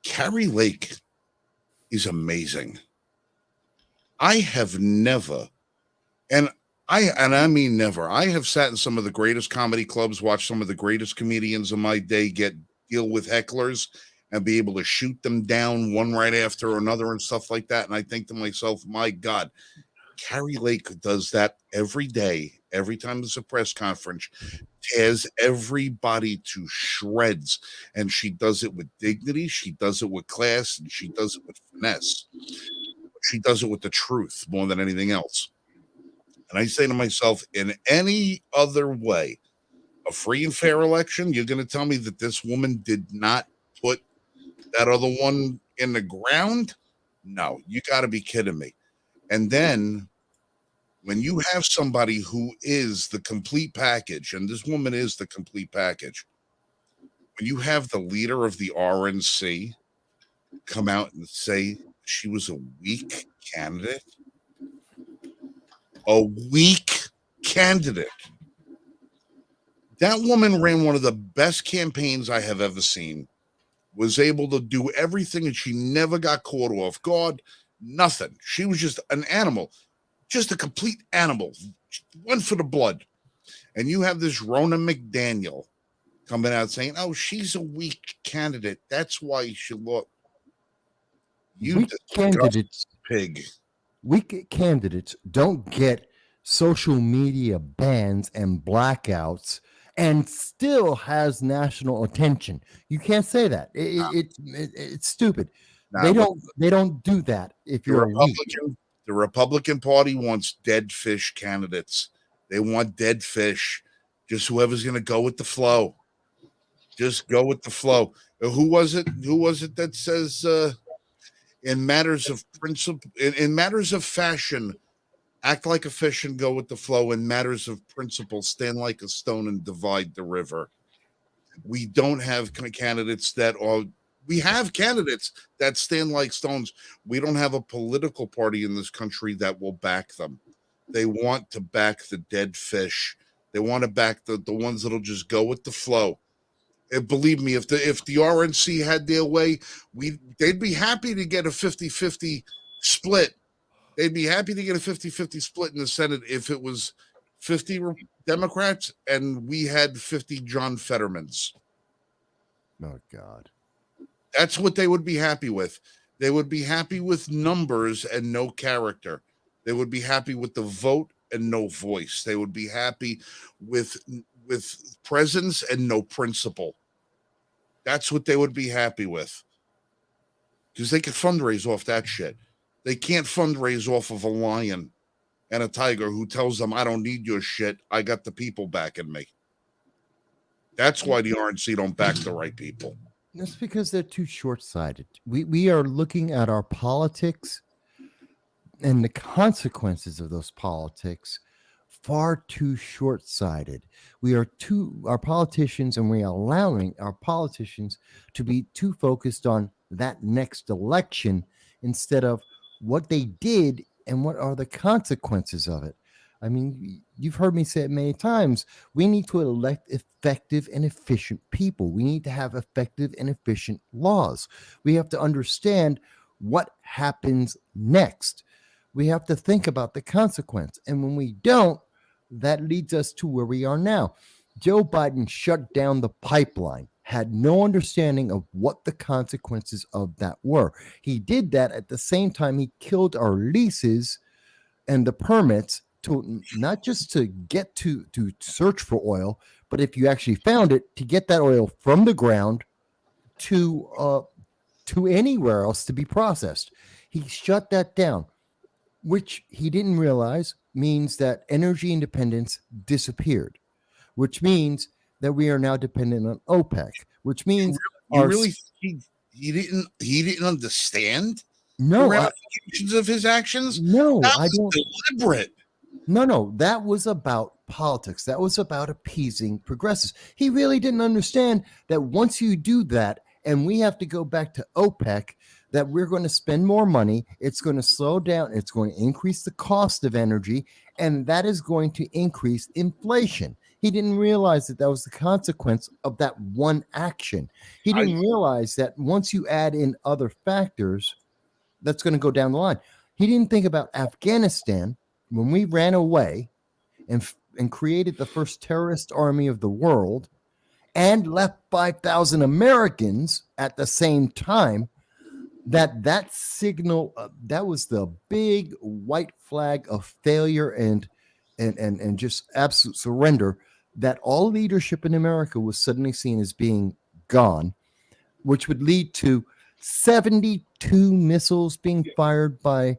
Carrie Lake is amazing. I have never, and I mean never, I have sat in some of the greatest comedy clubs, watched some of the greatest comedians of my day deal with hecklers and be able to shoot them down one right after another and stuff like that. And I think to myself, my God, Carrie Lake does that every day. Every time there's a press conference, tears everybody to shreds. And she does it with dignity. She does it with class. And she does it with finesse. She does it with the truth more than anything else. And I say to myself, in any other way, a free and fair election, you're going to tell me that this woman did not put that other one in the ground? No, you got to be kidding me. And then when you have somebody who is the complete package, and this woman is the complete package, when you have the leader of the RNC come out and say she was a weak candidate, that woman ran one of the best campaigns I have ever seen, was able to do everything, and she never got caught off guard, nothing. She was just an animal. Just a complete animal, went for the blood. And you have this Rona McDaniel coming out saying, oh, she's a weak candidate. That's why she lost. Weak candidates, pig. Weak candidates don't get social media bans and blackouts and still has national attention. You can't say that. It's stupid. They don't do that if you're a Republican. The Republican Party wants dead fish candidates. They want dead fish. Just whoever's going to go with the flow. Just go with the flow. Who was it that says in matters of principle, in matters of fashion, act like a fish and go with the flow. In matters of principle, stand like a stone and divide the river. We don't have candidates that are. We have candidates that stand like stones. We don't have a political party in this country that will back them. They want to back the dead fish. They want to back the ones that'll just go with the flow. And believe me, if the RNC had their way, they'd be happy to get a 50-50 split. They'd be happy to get a 50-50 split in the Senate if it was 50 Democrats and we had 50 John Fettermans. Oh, God. That's what they would be happy with. They would be happy with numbers and no character. They would be happy with the vote and no voice. They would be happy with presence and no principle. That's what they would be happy with. Because they could fundraise off that shit. They can't fundraise off of a lion and a tiger who tells them, I don't need your shit. I got the people backing me. That's why the RNC don't back the right people. That's because they're too short-sighted. We are looking at our politics and the consequences of those politics far too short-sighted. Our politicians, and we are allowing our politicians to be too focused on that next election instead of what they did and what are the consequences of it. I mean, you've heard me say it many times. We need to elect effective and efficient people. We need to have effective and efficient laws. We have to understand what happens next. We have to think about the consequence. And when we don't, that leads us to where we are now. Joe Biden shut down the pipeline, had no understanding of what the consequences of that were. He did that at the same time he killed our leases and the permits to not just to get to search for oil, but if you actually found it, to get that oil from the ground to anywhere else to be processed. He shut that down, which he didn't realize means that energy independence disappeared, which means that we are now dependent on OPEC, which means you really he didn't understand the no, ramifications of his actions? no, That I was don't. deliberate. No, that was about politics. That was about appeasing progressives. He really didn't understand that once you do that, and we have to go back to OPEC, that we're going to spend more money. It's going to slow down. It's going to increase the cost of energy, and that is going to increase inflation. He didn't realize that that was the consequence of that one action. He didn't realize that once you add in other factors, that's going to go down the line. He didn't think about Afghanistan when we ran away and created the first terrorist army of the world and left 5,000 Americans at the same time. That signal, that was the big white flag of failure and just absolute surrender, that all leadership in America was suddenly seen as being gone, which would lead to 72 missiles being fired by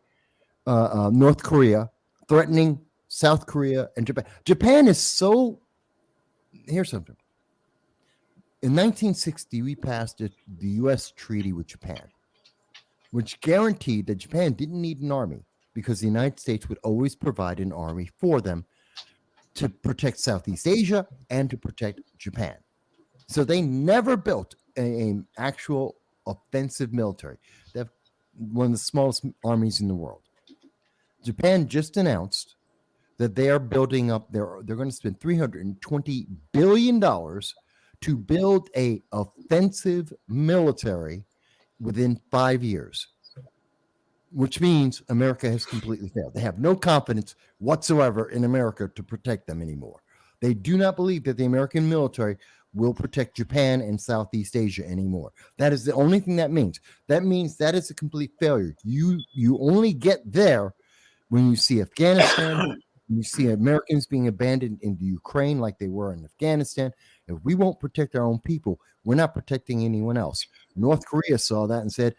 North Korea, threatening South Korea and Japan. Japan is so. Here's something. In 1960, we passed the U.S. treaty with Japan, which guaranteed that Japan didn't need an army because the United States would always provide an army for them to protect Southeast Asia and to protect Japan. So they never built an actual offensive military. They have one of the smallest armies in the world. Japan just announced that they are building up. They're going to spend $320 billion to build a offensive military within 5 years, which means America has completely failed. They have no confidence whatsoever in America to protect them anymore. They do not believe that the American military will protect Japan and Southeast Asia anymore. That is the only thing that means. That means that is a complete failure. You only get there when you see Afghanistan, when you see Americans being abandoned in Ukraine like they were in Afghanistan. If we won't protect our own people, we're not protecting anyone else. North Korea saw that and said,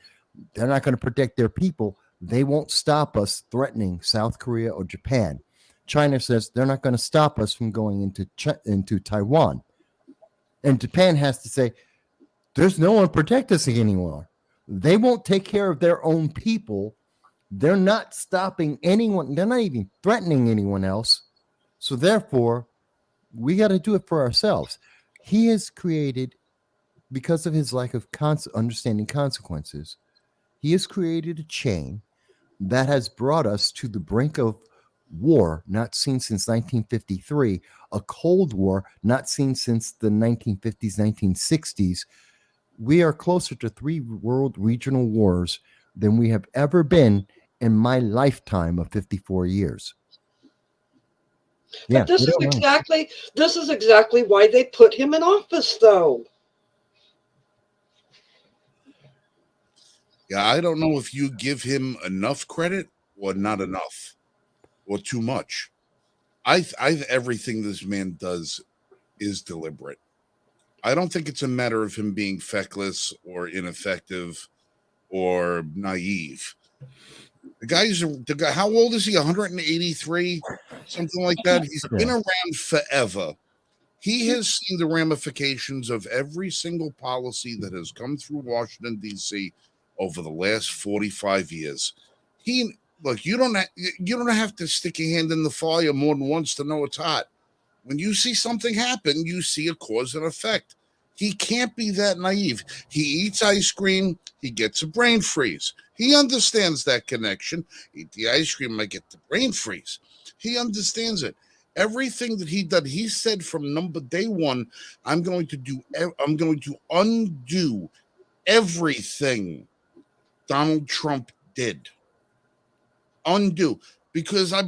they're not going to protect their people. They won't stop us threatening South Korea or Japan. China says they're not going to stop us from going into Taiwan. And Japan has to say, there's no one to protect us anymore. They won't take care of their own people. They're not stopping anyone. They're not even threatening anyone else. So therefore, we got to do it for ourselves. He has created, because of his lack of understanding consequences, he has created a chain that has brought us to the brink of war not seen since 1953, a Cold War not seen since the 1950s, 1960s. We are closer to 3 world regional wars than we have ever been in my lifetime of 54 years. But this is exactly why they put him in office, though. Yeah, I don't know if you give him enough credit or not enough or too much. I everything this man does is deliberate. I don't think it's a matter of him being feckless or ineffective or naive. The guy, how old is he? 183, something like that. He's been around forever. He has seen the ramifications of every single policy that has come through Washington, D.C. over the last 45 years. You don't have to stick your hand in the fire more than once to know it's hot. When you see something happen, you see a cause and effect. He can't be that naive. He eats ice cream, he gets a brain freeze. He understands that connection. Eat the ice cream, I get the brain freeze. He understands it. Everything that he did, he said from day one, I'm going to undo everything Donald Trump did. Undo. because I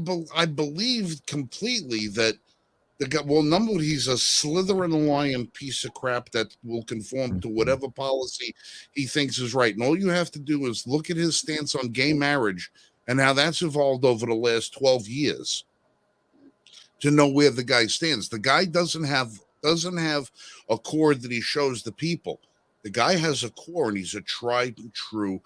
believe completely that the guy, well, number one, he's a Slytherin lion piece of crap that will conform to whatever policy he thinks is right. And all you have to do is look at his stance on gay marriage and how that's evolved over the last 12 years to know where the guy stands. The guy doesn't have a core that he shows the people. The guy has a core, and he's a tried and true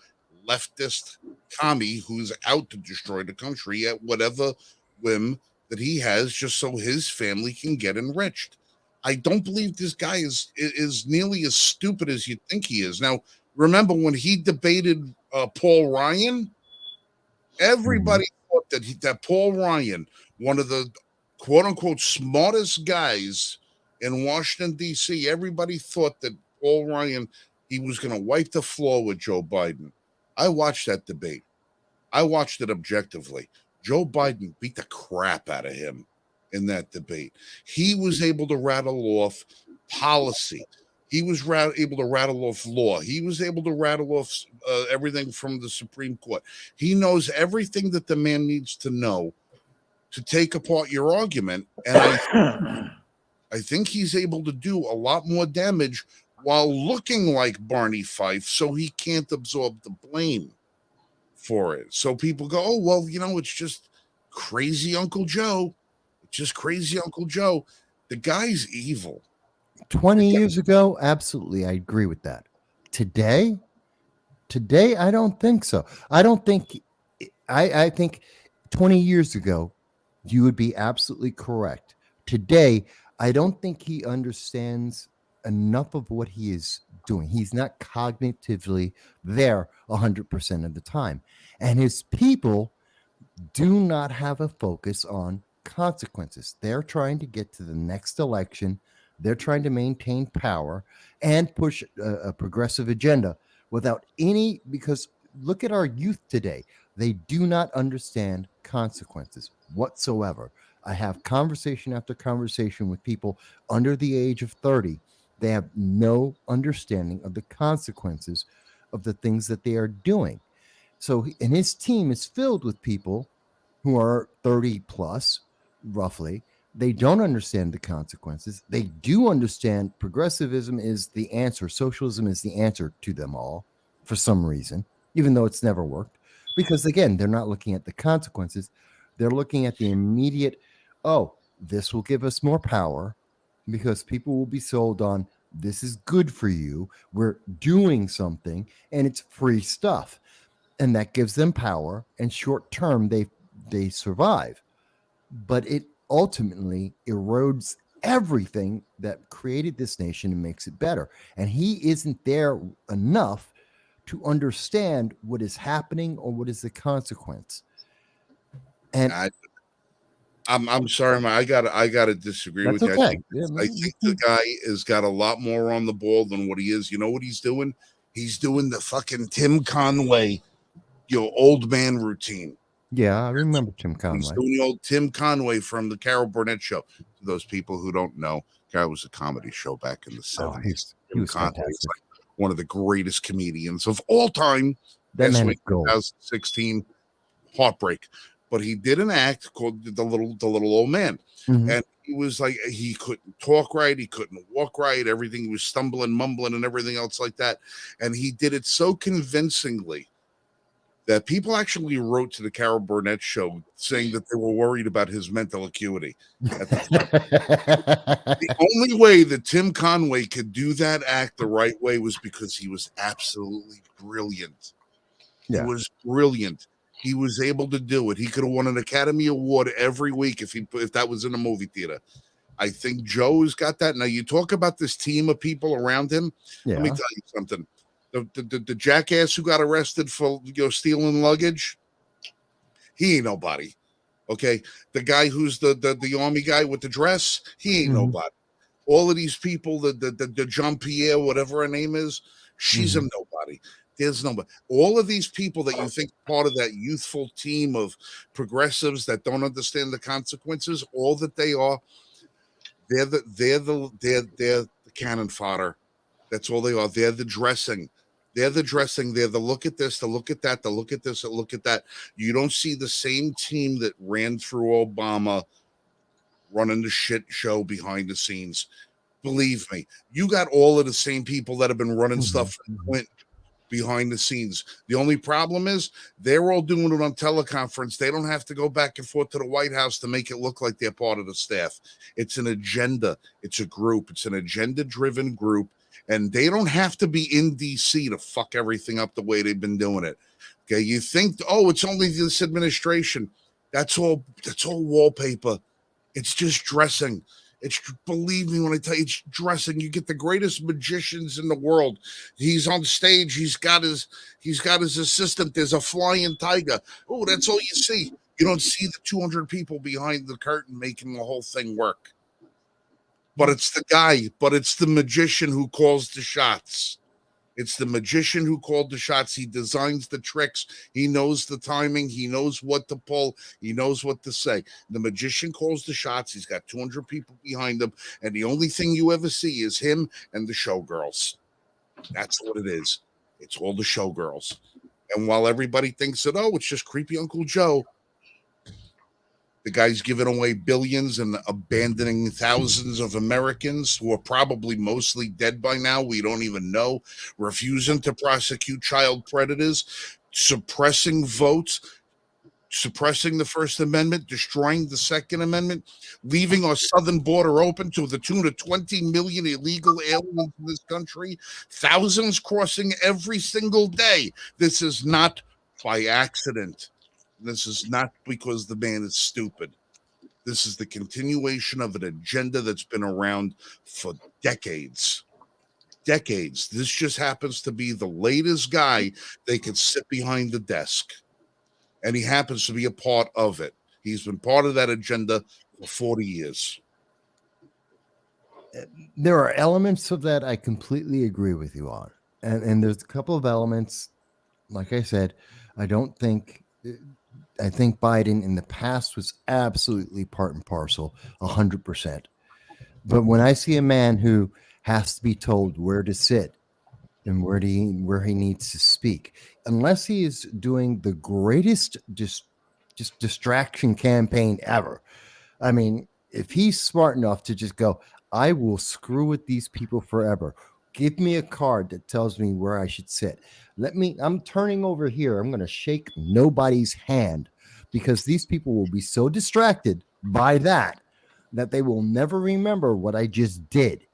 leftist commie who's out to destroy the country at whatever whim that he has, just so his family can get enriched. I don't believe this guy is nearly as stupid as you think he is. Now, remember when he debated Paul Ryan? Everybody thought that Paul Ryan, one of the quote unquote smartest guys in Washington, D.C., everybody thought that Paul Ryan, he was going to wipe the floor with Joe Biden. I watched that debate. I watched it objectively. Joe Biden beat the crap out of him in that debate. He was able to rattle off policy. He was able to rattle off law. He was able to rattle off everything from the Supreme Court. He knows everything that the man needs to know to take apart your argument. And I think he's able to do a lot more damage while looking like Barney Fife, so he can't absorb the blame for it. So people go, oh, well, it's just crazy Uncle Joe. It's just crazy Uncle Joe. The guy's evil. 20 years ago, absolutely, I agree with that. Today, I don't think so. I think 20 years ago, you would be absolutely correct. Today, I don't think he understands enough of what he is doing. He's not cognitively there 100% of the time. And his people do not have a focus on consequences. They're trying to get to the next election. They're trying to maintain power and push a progressive agenda without because look at our youth today. They do not understand consequences whatsoever. I have conversation after conversation with people under the age of 30. They have no understanding of the consequences of the things that they are doing. So, and his team is filled with people who are 30 plus, roughly. They don't understand the consequences. They do understand progressivism is the answer. Socialism is the answer to them all for some reason, even though it's never worked. Because again, they're not looking at the consequences. They're looking at the immediate, oh, this will give us more power because people will be sold on this is good for you. We're doing something and it's free stuff. And that gives them power. And short term, they survive. But it ultimately erodes everything that created this nation and makes it better. And he isn't there enough to understand what is happening or what is the consequence. And I'm sorry, man. I gotta disagree with you. okay. I think the guy has got a lot more on the ball than what he is. You know what he's doing? He's doing the fucking Tim Conway, old man routine. Yeah, I remember Tim Conway. He's doing the old Tim Conway from the Carol Burnett show. To those people who don't know, Carol was a comedy show back in the 70s. He was Conway fantastic. is like one of the greatest comedians of all time. That Last man week, is gold. 2016, Heartbreak. But he did an act called the little old man. Mhm. And he was like, he couldn't talk right, he couldn't walk right, everything, he was stumbling, mumbling, and everything else like that. And he did it so convincingly that people actually wrote to the Carol Burnett show saying that they were worried about his mental acuity. The only way that Tim Conway could do that act the right way was because he was absolutely brilliant. Yeah. He was brilliant. He was able to do it. He could have won an Academy Award every week if that was in a movie theater. I think Joe's got that. Now, you talk about this team of people around him. Yeah. Let me tell you something. The jackass who got arrested for stealing luggage, he ain't nobody. Okay, the guy who's the army guy with the dress, he ain't nobody. All of these people, the Jean Pierre, whatever her name is, she's a nobody. There's nobody. All of these people that you think part of that youthful team of progressives that don't understand the consequences, all that they are, they're the cannon fodder. That's all they are. They're the dressing. They're the dressing. They're the look at this, the look at that, the look at this, the look at that. You don't see the same team that ran through Obama running the shit show behind the scenes. Believe me, you got all of the same people that have been running stuff for Clinton behind the scenes. The only problem is they're all doing it on teleconference. They don't have to go back and forth to the White House to make it look like they're part of the staff. It's an agenda. It's a group. It's an agenda-driven group. And they don't have to be in D.C. to fuck everything up the way they've been doing it. Okay, you think, oh, it's only this administration. That's all wallpaper. It's just dressing. It's, believe me when I tell you, it's dressing. You get the greatest magicians in the world. He's on stage. He's got his assistant. There's a flying tiger. Oh, that's all you see. You don't see the 200 people behind the curtain making the whole thing work. But it's the guy, but it's the magician who calls the shots. It's the magician who called the shots. He designs the tricks. He knows the timing. He knows what to pull. He knows what to say. The magician calls the shots. He's got 200 people behind him. And the only thing you ever see is him and the showgirls. That's what it is. It's all the showgirls. And while everybody thinks that, oh, it's just creepy Uncle Joe, the guy's giving away billions and abandoning thousands of Americans who are probably mostly dead by now. We don't even know. Refusing to prosecute child predators, suppressing votes, suppressing the First Amendment, destroying the Second Amendment, leaving our southern border open to the tune of 20 million illegal aliens in this country, thousands crossing every single day. This is not by accident. This is not because the man is stupid. This is the continuation of an agenda that's been around for decades. Decades. This just happens to be the latest guy they could sit behind the desk. And he happens to be a part of it. He's been part of that agenda for 40 years. There are elements of that I completely agree with you on. And there's a couple of elements, like I said, I think Biden in the past was absolutely part and parcel, 100%. But when I see a man who has to be told where to sit and where he needs to speak, unless he is doing the greatest just distraction campaign ever. I mean, if he's smart enough to just go, I will screw with these people forever. Give me a card that tells me where I should sit. I'm turning over here. I'm going to shake nobody's hand because these people will be so distracted by that they will never remember what I just did.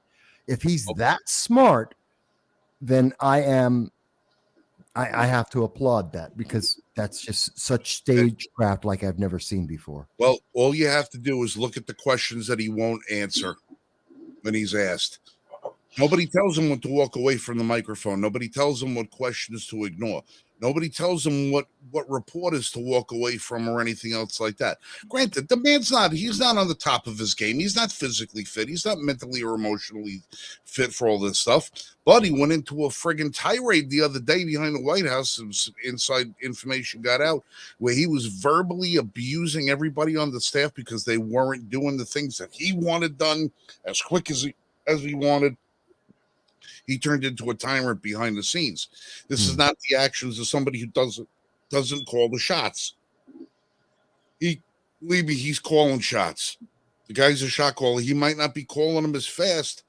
If he's that smart, then I have to applaud that because that's just such stagecraft like I've never seen before. Well, all you have to do is look at the questions that he won't answer when he's asked. Nobody tells him when to walk away from the microphone. Nobody tells him what questions to ignore. Nobody tells him what reporters to walk away from or anything else like that. Granted, the man's he's not on the top of his game. He's not physically fit. He's not mentally or emotionally fit for all this stuff. But he went into a friggin' tirade the other day behind the White House. Inside information got out where he was verbally abusing everybody on the staff because they weren't doing the things that he wanted done as quick as he wanted. He turned into a tyrant behind the scenes. This is not the actions of somebody who doesn't call the shots. Believe me, he's calling shots. The guy's a shot caller. He might not be calling them as fast,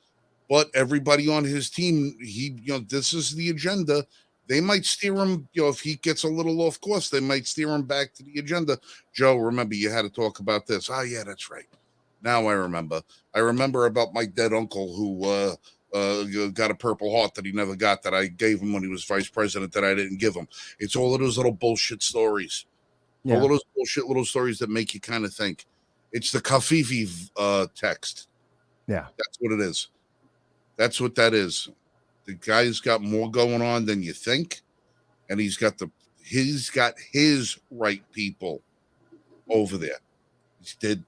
but everybody on his team, this is the agenda. They might steer him, if he gets a little off course, they might steer him back to the agenda. Joe, remember you had to talk about this. Oh, yeah, that's right. Now I remember. I remember about my dead uncle who got a Purple Heart that he never got, that I gave him when he was vice president, that I didn't give him. It's all of those little bullshit stories. Yeah. All of those bullshit little stories that make you kind of think. It's the Kafifi text. Yeah. That's what it is. That's what that is. The guy's got more going on than you think, and he's got his right people over there. He did.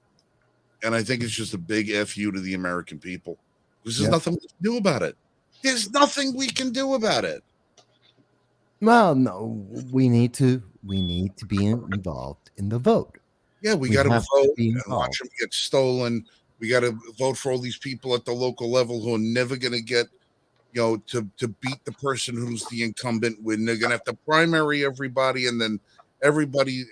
And I think it's just a big FU to the American people. Because there's nothing we can do about it. There's nothing we can do about it. Well, no, we need to be involved in the vote. Yeah, we got to vote and watch them get stolen. We got to vote for all these people at the local level who are never going to get to beat the person who's the incumbent. When they're gonna have to primary everybody, and then everybody.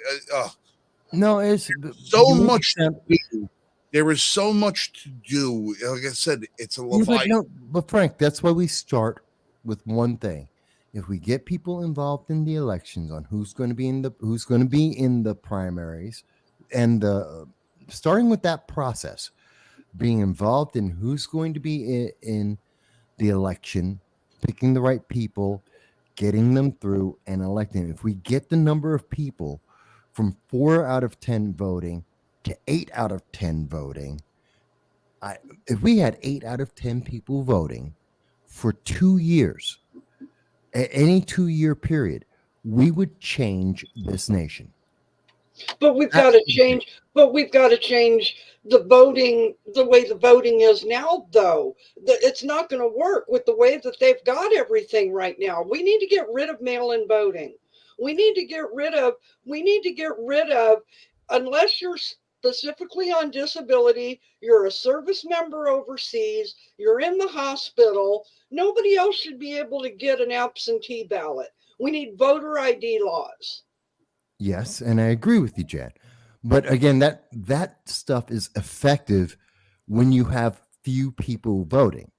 No, it's So you make it much sound- to do. There is so much to do. Like I said, it's a Yeah, Leviathan. but Frank, that's why we start with one thing. If we get people involved in the elections on who's going to be in the primaries, and starting with that process, being involved in who's going to be in the election, picking the right people, getting them through, and electing. If we get the number of people from 4 out of 10 voting to 8 out of 10 voting, if we had 8 out of 10 people voting for 2 years, any 2-year period, we would change this nation. But we've got to change. But we've got to change the voting, the way the voting is now. Though it's not going to work with the way that they've got everything right now. We need to get rid of mail-in voting. We need to get rid of. Unless you're specifically on disability, you're a service member overseas, you're in the hospital. Nobody else should be able to get an absentee ballot. We need voter ID laws. Yes, and I agree with you, Jan. But again, that stuff is effective when you have few people voting.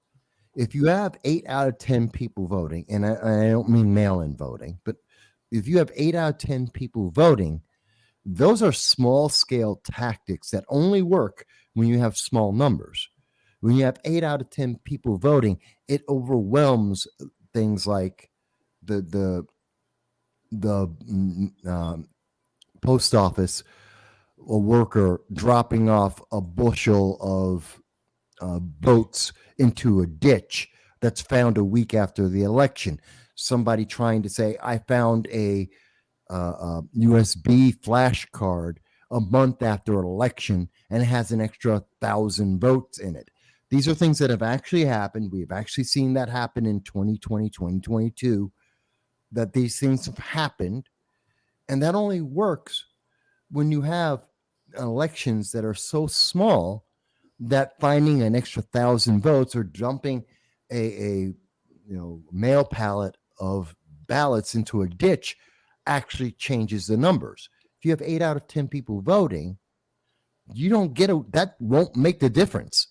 If you have 8 out of 10 people voting, and I don't mean mail-in voting, but if you have 8 out of 10 people voting, those are small scale tactics that only work when you have small numbers. When you have 8 out of 10 people voting, it overwhelms things like the post office, a worker dropping off a bushel of votes into a ditch that's found a week after the election. Somebody trying to say, I found a USB flash card a month after an election and it has an extra 1,000 votes in it. These are things that have actually happened. We've actually seen that happen in 2020, 2022, that these things have happened. And that only works when you have elections that are so small that finding an extra 1,000 votes or dumping a mail pallet of ballots into a ditch actually changes the numbers. If you have 8 out of 10 people voting, you don't get that won't make the difference.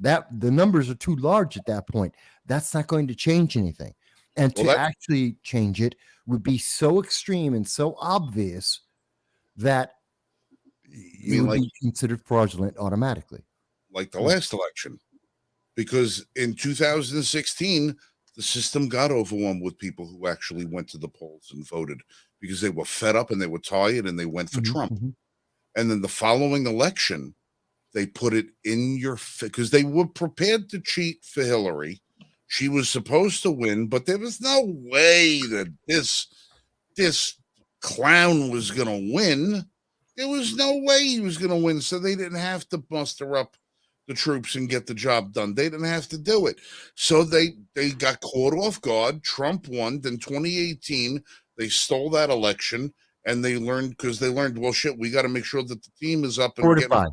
That the numbers are too large at that point. That's not going to change anything. And to actually change it would be so extreme and so obvious that it would be considered fraudulent automatically. Like the last election. Because in 2016, the system got overwhelmed with people who actually went to the polls and voted because they were fed up and they were tired and they went for Trump. And then the following election, they put it in your because they were prepared to cheat for Hillary. She was supposed to win, but there was no way that this clown was going to win. There was no way he was going to win, so they didn't have to muster up the troops and get the job done. They didn't have to do it. So they got caught off guard. Trump won. Then 2018, they stole that election, and they learned, well, shit, we got to make sure that the team is up and fortify.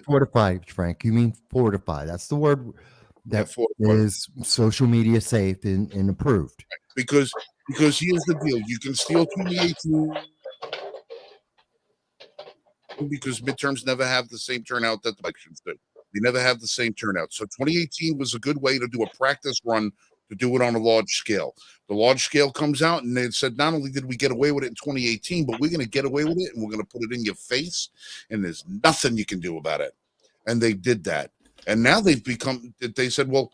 Fortify, Frank. You mean fortify. That's the word that is social media safe and approved. Because here's the deal. You can steal 2018 because midterms never have the same turnout that the elections do. They never have the same turnout. So 2018 was a good way to do a practice run to do it on a large scale. The large scale comes out and they said, not only did we get away with it in 2018, but we're going to get away with it and we're going to put it in your face and there's nothing you can do about it. And they did that. And now they said, well,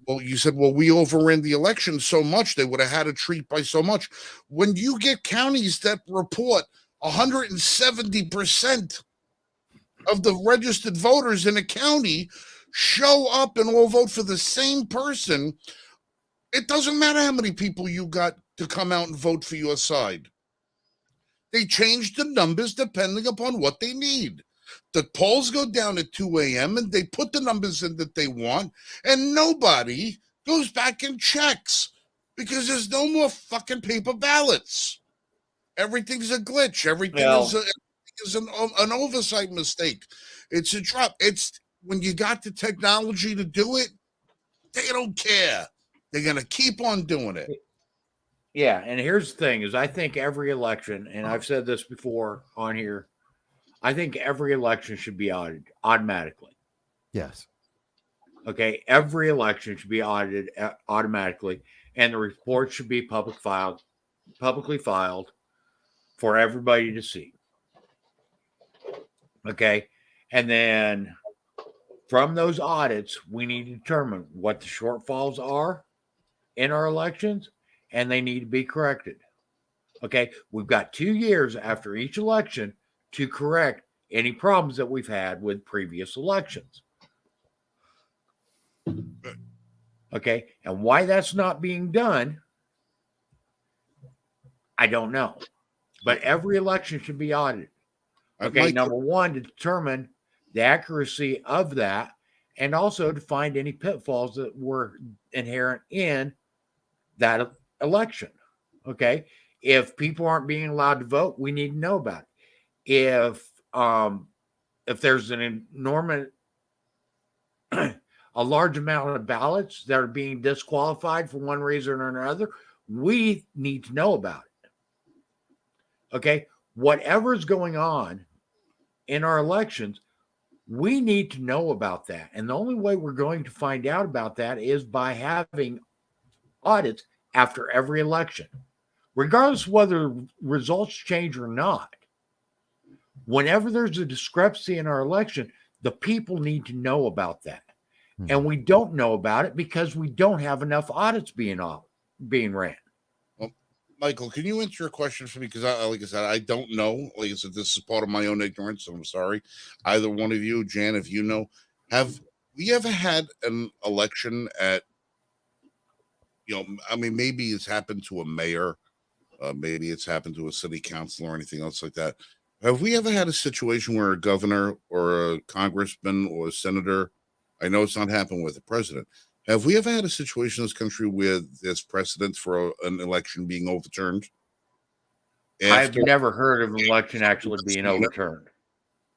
you said, well, we overran the election so much, they would have had a treat by so much. When you get counties that report 170% of the registered voters in a county show up and will vote for the same person, it doesn't matter how many people you got to come out and vote for your side. They change the numbers depending upon what they need. The polls go down at 2 a.m. and they put the numbers in that they want, and nobody goes back and checks because there's no more fucking paper ballots. Everything's a glitch. Everything is an oversight mistake. It's a drop. It's when you got the technology to do it, they don't care. They're going to keep on doing it. Yeah, and here's the thing: is I think every election, and I've said this before on here, I think every election should be audited automatically. Yes. Okay, every election should be audited automatically, and the report should be publicly filed for everybody to see. Okay, and then from those audits, we need to determine what the shortfalls are in our elections, and they need to be corrected. Okay, we've got 2 years after each election to correct any problems that we've had with previous elections. Okay, and why that's not being done, I don't know. But every election should be audited. Okay, number one, to determine the accuracy of that, and also to find any pitfalls that were inherent in that election. Okay, if people aren't being allowed to vote, we need to know about it. If there's an enormous a large amount of ballots that are being disqualified for one reason or another, we need to know about it. Okay, whatever's going on in our elections, we need to know about that. And the only way we're going to find out about that is by having audits after every election, regardless of whether results change or not. Whenever there's a discrepancy in our election, the people need to know about that. And we don't know about it because we don't have enough audits being ran. Well, Michael, can you answer a question for me? Because, like I said, I don't know. Like I said, this is part of my own ignorance. So I'm sorry. Either one of you, Jan, if you know, have we ever had an election at, I mean, maybe it's happened to a mayor, maybe it's happened to a city council or anything else like that. Have we ever had a situation where a governor or a congressman or a senator, I know it's not happened with the president, have we ever had a situation in this country where there's precedent for an election being overturned? I've never heard of an election actually being overturned.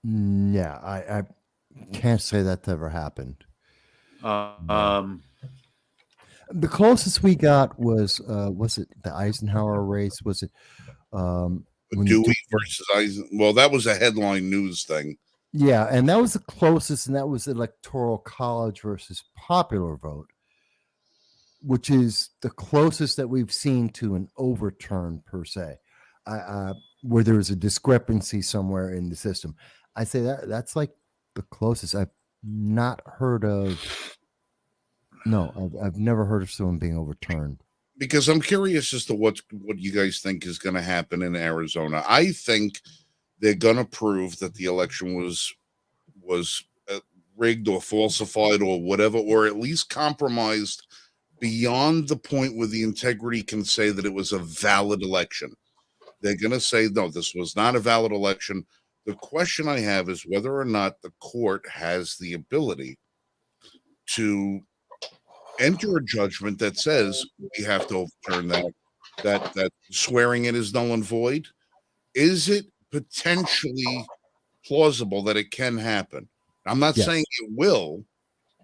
Yeah, I can't say that's ever happened. The closest we got was it the Eisenhower race? Was it Dewey versus Eisenhower? Well, that was a headline news thing. Yeah, and that was the closest, and that was electoral college versus popular vote, which is the closest that we've seen to an overturn per se, where there was a discrepancy somewhere in the system. I say that's like the closest. I've not heard of. No, I've never heard of someone being overturned. Because I'm curious as to what you guys think is going to happen in Arizona. I think they're going to prove that the election was rigged or falsified or whatever, or at least compromised beyond the point where the integrity can say that it was a valid election. They're going to say, no, this was not a valid election. The question I have is whether or not the court has the ability to enter a judgment that says we have to overturn that swearing in is null and void. Is it potentially plausible that it can happen? I'm not saying it will,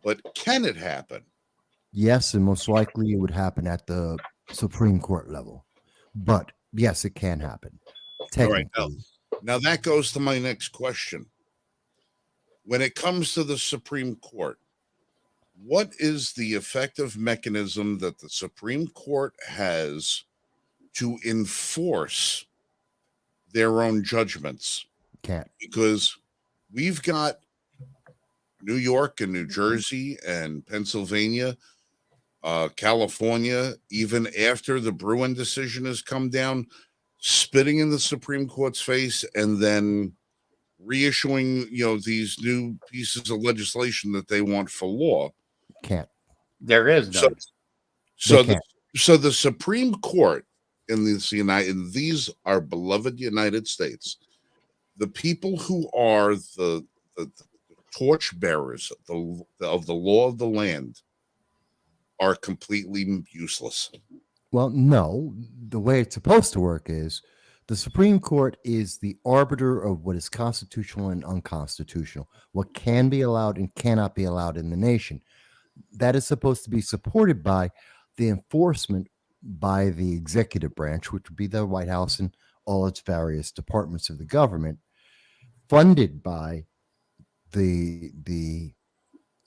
but can it happen? Yes, and most likely it would happen at the Supreme Court level. But yes, it can happen. All right. Now that goes to my next question. When it comes to the Supreme Court, what is the effective mechanism that the Supreme Court has to enforce their own judgments? Can't. Because we've got New York and New Jersey and Pennsylvania, California, even after the Bruin decision has come down, spitting in the Supreme Court's face and then reissuing, these new pieces of legislation that they want for law. Can't. There is none. So the Supreme Court in these our beloved United States, the people who are the torch bearers of the law of the land are completely useless. Well, no. The way it's supposed to work is the Supreme Court is the arbiter of what is constitutional and unconstitutional, what can be allowed and cannot be allowed in the nation. That is supposed to be supported by the enforcement by the executive branch, which would be the White House and all its various departments of the government, funded by the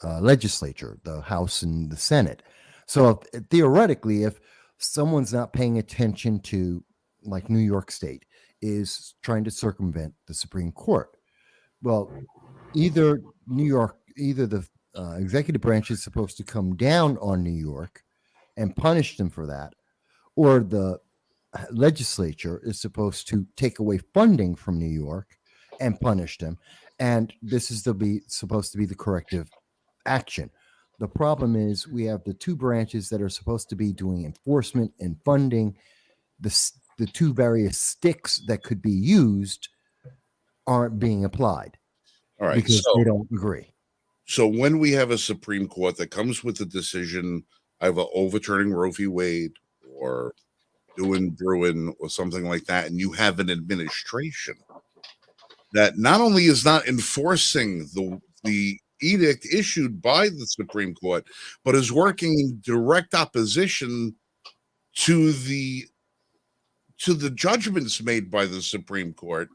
legislature, the House and the Senate. So theoretically, if someone's not paying attention to, like New York State is trying to circumvent the Supreme Court, well, either the executive branch is supposed to come down on New York and punish them for that, or the legislature is supposed to take away funding from New York and punish them. And this is supposed to be the corrective action. The problem is we have the two branches that are supposed to be doing enforcement and funding. The two various sticks that could be used aren't being applied. All right. Because they don't agree. So when we have a Supreme Court that comes with a decision, either overturning Roe v. Wade or doing Bruin or something like that, and you have an administration that not only is not enforcing the edict issued by the Supreme Court, but is working in direct opposition to the judgments made by the Supreme Court,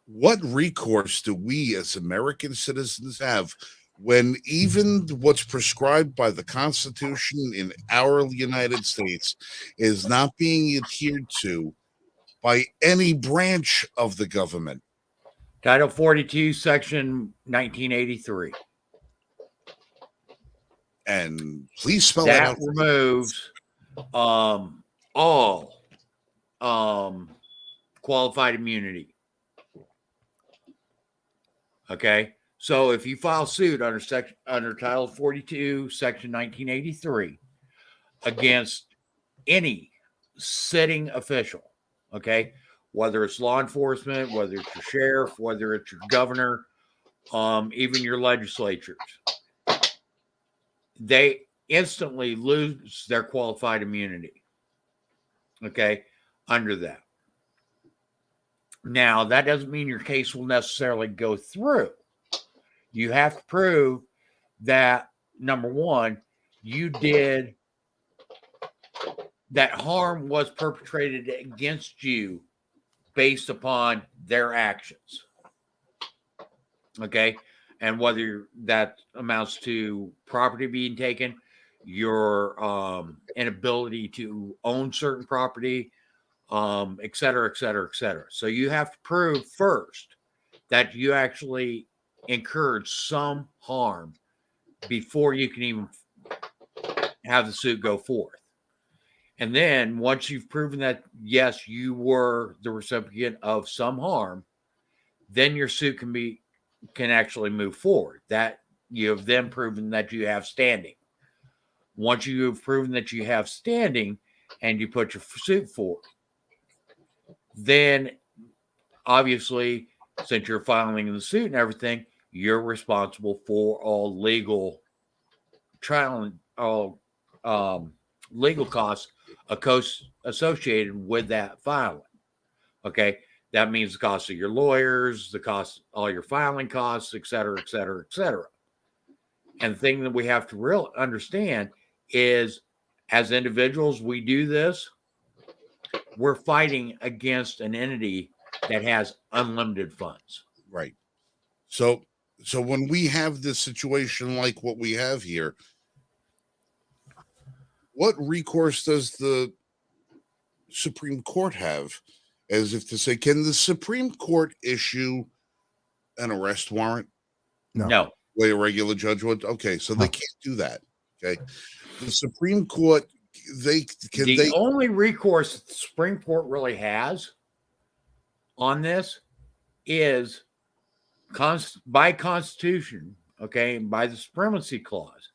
what recourse do we as American citizens have when even what's prescribed by the Constitution in our United States is not being adhered to by any branch of the government? Title 42, Section 1983. And please spell that out. That removes all qualified immunity. Okay, so if you file suit under Title 42, Section 1983 against any sitting official, okay, whether it's law enforcement, whether it's your sheriff, whether it's your governor, even your legislatures, they instantly lose their qualified immunity, okay, under that. Now, that doesn't mean your case will necessarily go through. You have to prove that, number one, that harm was perpetrated against you based upon their actions. Okay? And whether that amounts to property being taken, your inability to own certain property, et cetera, et cetera, et cetera. So you have to prove first that you actually incurred some harm before you can even have the suit go forth. And then once you've proven that, yes, you were the recipient of some harm, then your suit can actually move forward. That you have then proven that you have standing. Once you have proven that you have standing and you put your suit forward, then obviously, since you're filing the suit and everything, you're responsible for all legal trial and all legal costs associated with that filing. Okay, that means the cost of your lawyers, the cost, all your filing costs, et cetera, et cetera, et cetera. And the thing that we have to really understand is, as individuals, we do this. We're fighting against an entity that has unlimited funds. Right. So when we have this situation like what we have here, what recourse does the Supreme Court have? As if to say, can the Supreme Court issue an arrest warrant? No. Way a regular judge would? Okay, so they can't do that. Okay. The Supreme Court, the only recourse the Supreme Court really has on this is by Constitution, okay, by the Supremacy Clause.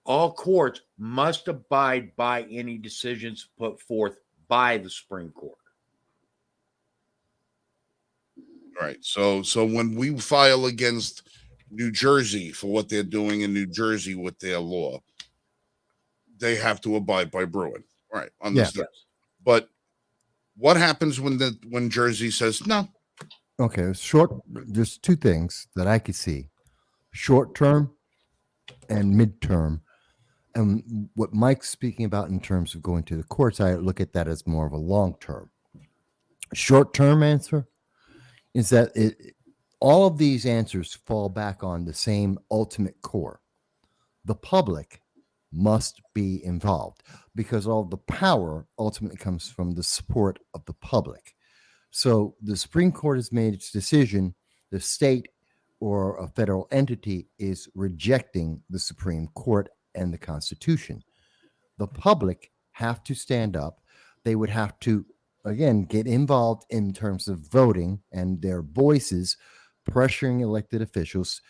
All courts must abide by any decisions put forth by the Supreme Court. Right. So when we file against New Jersey for what they're doing in New Jersey with their law, they have to abide by Bruin. Right. Understood. Yeah. But what happens when Jersey says no? Okay, there's two things that I could see: short term and midterm. And what Mike's speaking about in terms of going to the courts, I look at that as more of a long term. Short term answer is that all of these answers fall back on the same ultimate core. The public must be involved because all the power ultimately comes from the support of the public. So the Supreme Court has made its decision. The state or a federal entity is rejecting the Supreme Court and the Constitution. The public have to stand up. They would have to, again, get involved in terms of voting and their voices, pressuring elected officials,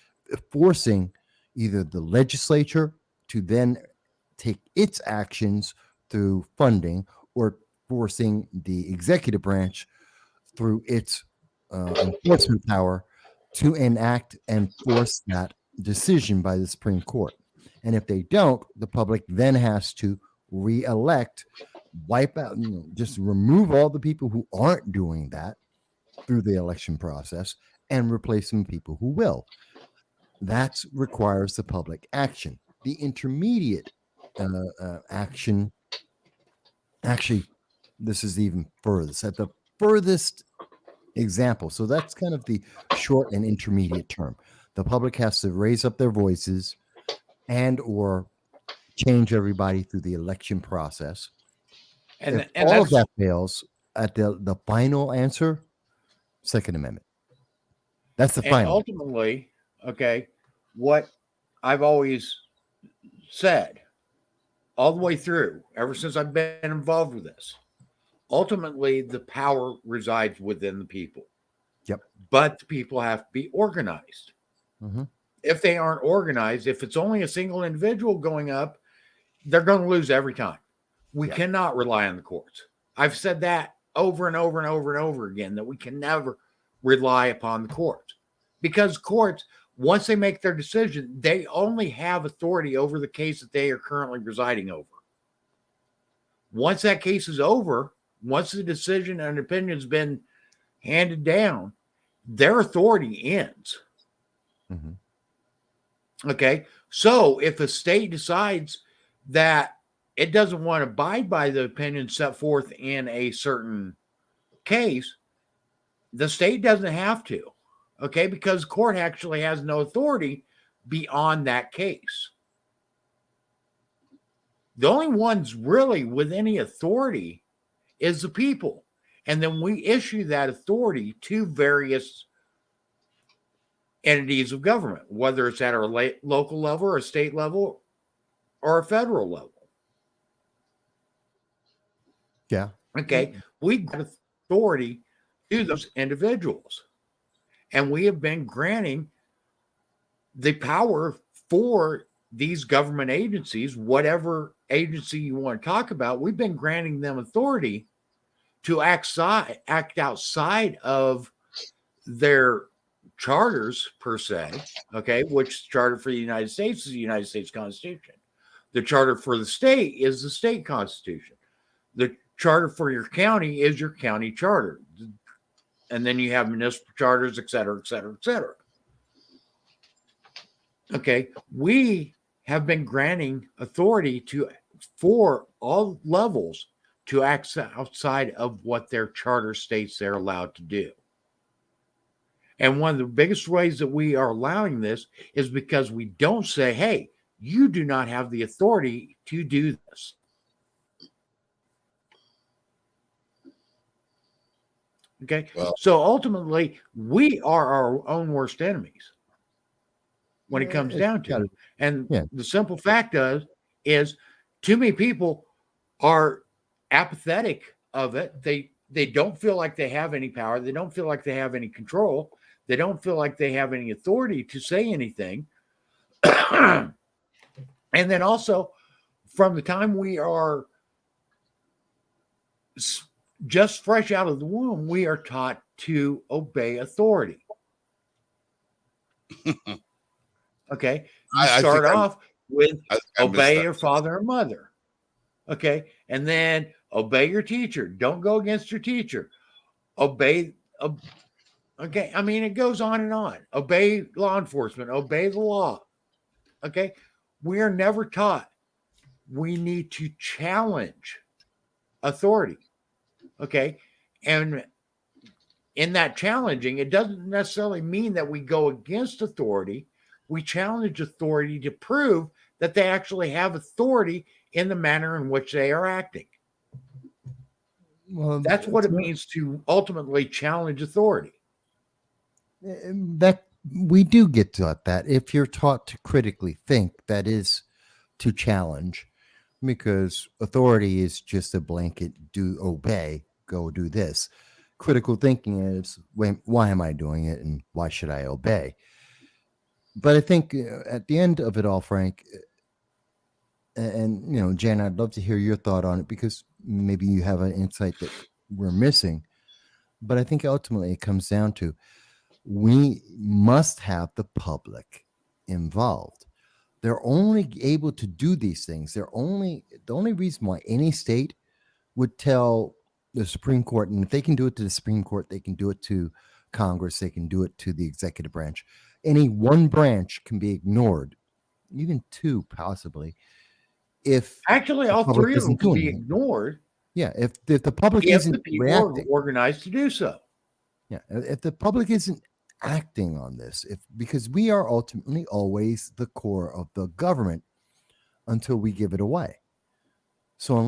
forcing either the legislature to then take its actions through funding or forcing the executive branch through its enforcement power to enact and force that decision by the Supreme Court. And if they don't, the public then has to re-elect, wipe out, just remove all the people who aren't doing that through the election process and replace some people who will. That requires the public action. The intermediate action, actually, this is even furthest, at the furthest example. So that's kind of the short and intermediate term. The public has to raise up their voices and or change everybody through the election process. And If all of that fails, at the final answer, Second Amendment. That's the final. Ultimately, okay, what I've always said all the way through, ever since I've been involved with this, ultimately the power resides within the people. Yep. But the people have to be organized. Mm-hmm. If they aren't organized, if it's only a single individual going up, they're going to lose every time. We cannot rely on the courts. I've said that over and over and over and over again, that we can never rely upon the courts, because courts, once they make their decision, they only have authority over the case that they are currently residing over. Once that case is over, once the decision and opinion has been handed down, their authority ends. Mm-hmm. Okay. So if a state decides that it doesn't want to abide by the opinion set forth in a certain case, the state doesn't have to. Okay. Because court actually has no authority beyond that case. The only ones really with any authority is the people. And then we issue that authority to various entities of government, whether it's at a local level or a state level or a federal level. Yeah. Okay. We give authority to those individuals. And we have been granting the power for these government agencies, whatever agency you want to talk about, we've been granting them authority to act outside of their charters per se, okay, which charter for the United States is the United States Constitution. The charter for the state is the state constitution. The charter for your county is your county charter. And then you have municipal charters, et cetera, et cetera, et cetera. Okay, we have been granting authority for all levels to act outside of what their charter states they're allowed to do. And one of the biggest ways that we are allowing this is because we don't say, hey, you do not have the authority to do this. Okay, well, so ultimately, we are our own worst enemies when it comes down to it. And the simple fact is too many people are apathetic of it. They don't feel like they have any power. They don't feel like they have any control. They don't feel like they have any authority to say anything. And then also, from the time we are just fresh out of the womb, we are taught to obey authority. Okay. You start off with obey your father and mother. Okay. And then obey your teacher. Don't go against your teacher. Obey. Okay. I mean, it goes on and on. Obey law enforcement. Obey the law. Okay. We are never taught we need to challenge authority. Okay. And in that challenging, it doesn't necessarily mean that we go against authority. We challenge authority to prove that they actually have authority in the manner in which they are acting. Well, That's what it means to ultimately challenge authority. That we do get taught that. If you're taught to critically think, that is to challenge, because authority is just a blanket do obey, go do this. Critical thinking is, why am I doing it and why should I obey? But I think at the end of it all, Frank, and Jen, I'd love to hear your thought on it, because maybe you have an insight that we're missing. But I think ultimately it comes down to, we must have the public involved. They're only able to do these things. The only reason why any state would tell the Supreme Court, and if they can do it to the Supreme Court, they can do it to Congress, they can do it to the executive branch. Any one branch can be ignored, even two possibly, if actually all three of them can be ignored. Yeah, if the public isn't the people reacting, are organized to do so. Yeah, if the public isn't acting on this, because we are ultimately always the core of the government until we give it away. So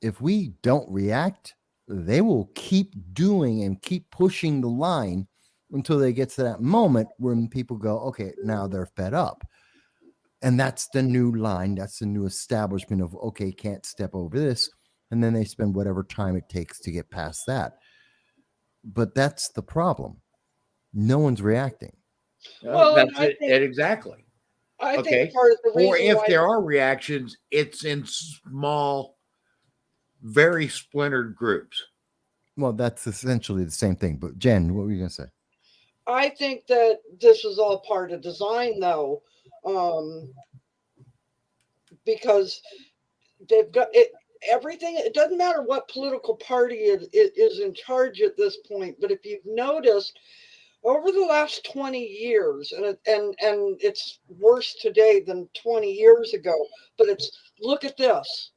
if we don't react, they will keep doing and keep pushing the line until they get to that moment when people go, okay, now they're fed up. And that's the new line. That's the new establishment of, okay, can't step over this. And then they spend whatever time it takes to get past that. But that's the problem. No one's reacting. Well, that's it. Exactly. I think part of the reason, or if there are reactions, it's in small, very splintered groups. Well, that's essentially the same thing. But Jen, what were you going to say? I think that this is all part of design, though, because they've got it. Everything, it doesn't matter what political party is in charge at this point, but if you've noticed over the last 20 years, and it's worse today than 20 years ago, but it's, look at this.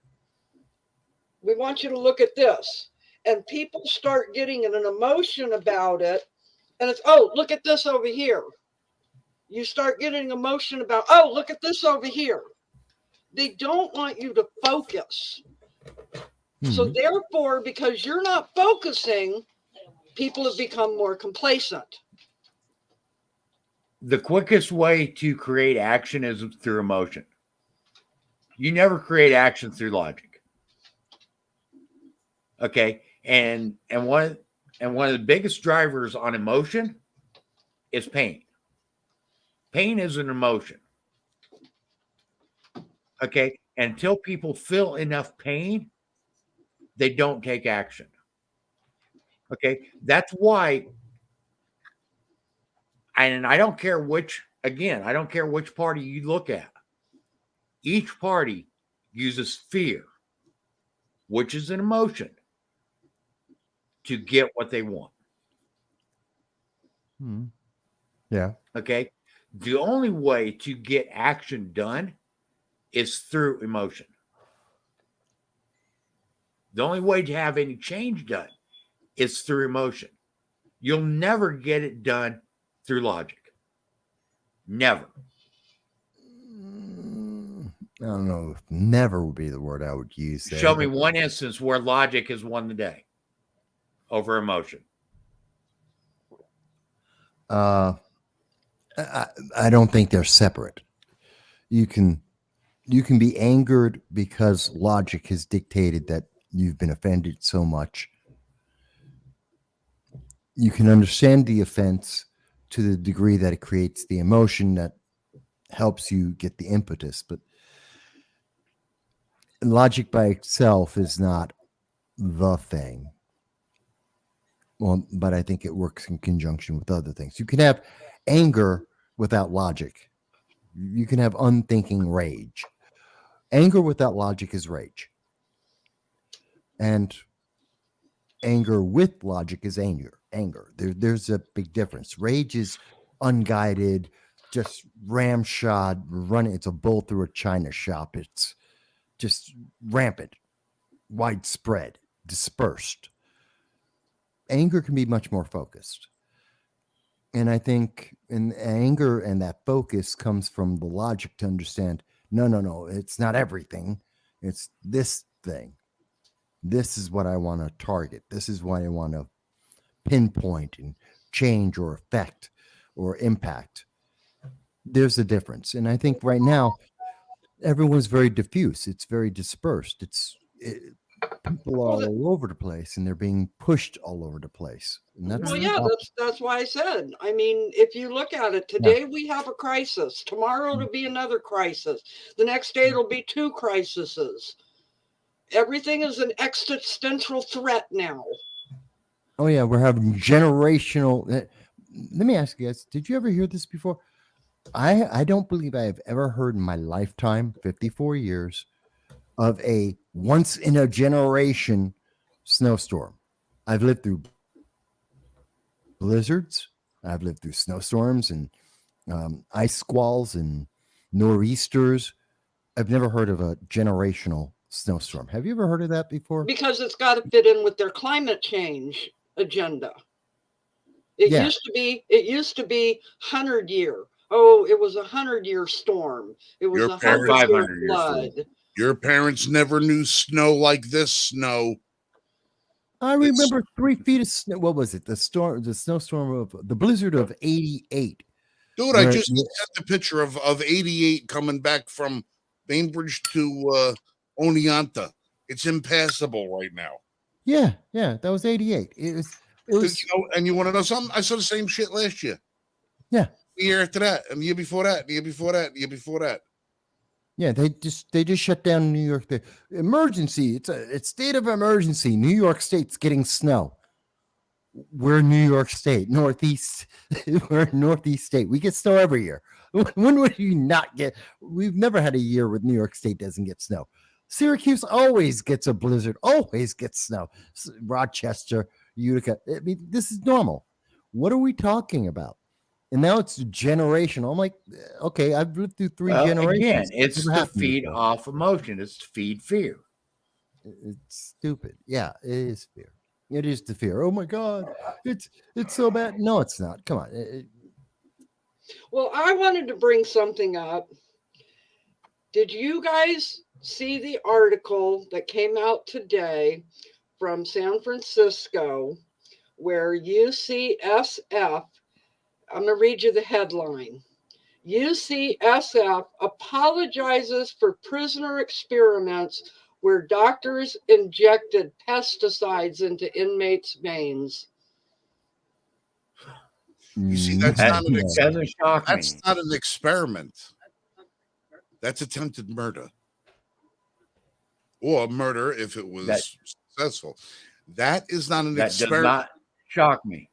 We want you to look at this. And people start getting an emotion about it, and it's, oh, look at this over here. You start getting emotion about, oh, look at this over here. They don't want you to focus. So therefore, because you're not focusing, people have become more complacent. The quickest way to create action is through emotion. You never create action through logic. Okay. And one of the biggest drivers on emotion is pain. Pain is an emotion. Okay. Until people feel enough pain, they don't take action. Okay. That's why, and I don't care which party you look at. Each party uses fear, which is an emotion, to get what they want. Yeah. Okay. The only way to get action done is through emotion. The only way to have any change done is through emotion. You'll never get it done through logic. Never. I don't know if never would be the word I would use there. Show me one instance where logic has won the day over emotion. I don't think they're separate. You can be angered because logic has dictated that you've been offended so much. You can understand the offense to the degree that it creates the emotion that helps you get the impetus, but logic by itself is not the thing. Well, but I think it works in conjunction with other things. You can have anger without logic. You can have unthinking rage. Anger without logic is rage. And anger with logic is anger. There's a big difference. Rage is unguided, just ramshod, running. It's a bull through a china shop. It's just rampant, widespread, dispersed. Anger can be much more focused. And I think in anger and that focus comes from the logic to understand, no, it's not everything. It's this thing. This is what I want to target. This is what I want to pinpoint and change or affect or impact. There's a difference. And I think right now, everyone's very diffuse. It's very dispersed. People are all over the place and they're being pushed all over the place. And that's Well, yeah, that's why I said. I mean, if you look at it, today we have a crisis. Tomorrow it'll be another crisis. The next day it'll be 2 crises. Everything is an existential threat now. Oh yeah, we're having generational. Let me ask you guys: did you ever hear this before? I don't believe I have ever heard in my lifetime, 54 years, of a once in a generation snowstorm. I've lived through blizzards. I've lived through snowstorms and ice squalls and nor'easters. I've never heard of a generational snowstorm. Have you ever heard of that before? Because it's got to fit in with their climate change agenda. It used to be 100-year. Oh, it was 100-year storm. It was a 500-year flood. Your parents never knew snow like this snow. I remember 3 feet of snow. What was it? The snowstorm of the blizzard of '88. Dude, I just sent the picture of '88 coming back from Bainbridge to Oneonta. It's impassable right now. Yeah, that was '88. It was. And you want to know something? I saw the same shit last year. Yeah. The year after that, and the year before that, the year before that, the year before that. Yeah, they just shut down New York. The emergency. It's state of emergency. New York State's getting snow. We're New York State, Northeast. We're Northeast State. We get snow every year. When would you not get? We've never had a year where New York State doesn't get snow. Syracuse always gets a blizzard. Always gets snow. Rochester, Utica. I mean, this is normal. What are we talking about? And now it's generational. I'm like, okay, I've lived through 3 generations. Again, it's to feed off emotion. It's to feed fear. It's stupid. Yeah, it is fear. It is the fear. Oh my God, it's so bad. No, it's not. Come on. Well, I wanted to bring something up. Did you guys see the article that came out today from San Francisco where UCSF, I'm going to read you the headline. UCSF apologizes for prisoner experiments where doctors injected pesticides into inmates' veins. You see, that's not an experiment. That's attempted murder. Or murder if it was successful. That is not an experiment. That does not shock me.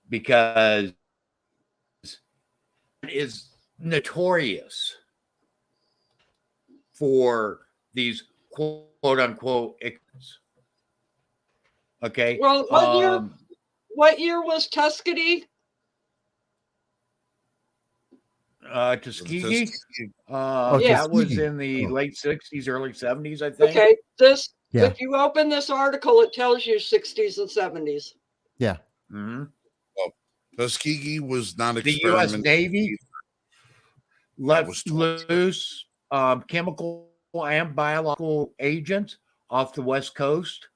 Because it is notorious for these quote unquote ignorance. Okay. Well, what year was Tuskegee? Tuskegee. That was in the late 60s, early 70s, I think. Okay. If you open this article, it tells you 60s and 70s. Yeah. Mm-hmm. Well, Tuskegee was not the U.S. Navy left loose chemical and biological agents off the West Coast.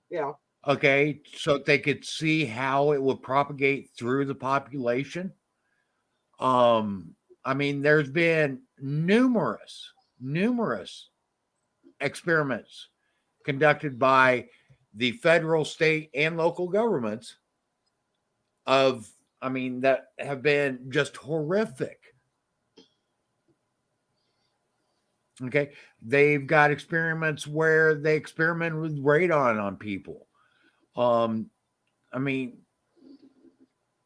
Yeah. Okay, so they could see how it would propagate through the population. I mean, there's been numerous experiments conducted by the federal, state, and local governments that have been just horrific. Okay. They've got experiments where they experiment with radon on people.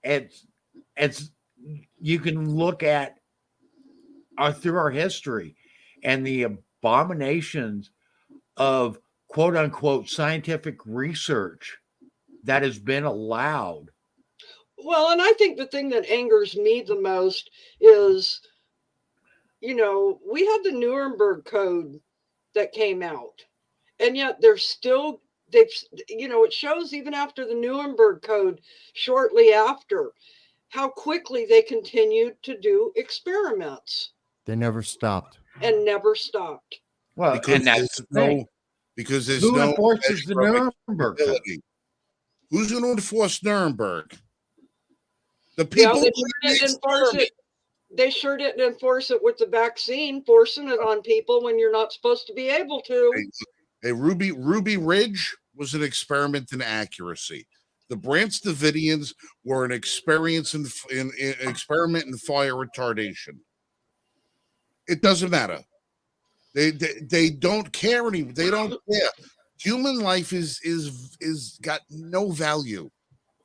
It's you can look at through our history and the abominations of quote unquote scientific research that has been allowed. Well, and I think the thing that angers me the most is you know, we had the Nuremberg Code that came out, and yet they're still, they've, you know, it shows even after the Nuremberg Code, shortly after, how quickly they continued to do experiments They never stopped. and never stopped. Well, because and that's there's the thing. no because there's Who no enforces the measure of Nuremberg Code? accountability. Who's going to enforce Nuremberg? The Yeah, people they doing sure the didn't enforce experiment. it. They sure didn't enforce it with the vaccine, forcing it on people when you're not supposed to be able to. Hey, Ruby Ridge was an experiment in accuracy. The Brants Davidians were an experience in experiment in fire retardation. It doesn't matter. They don't care anymore. They don't care. Human life is got no value.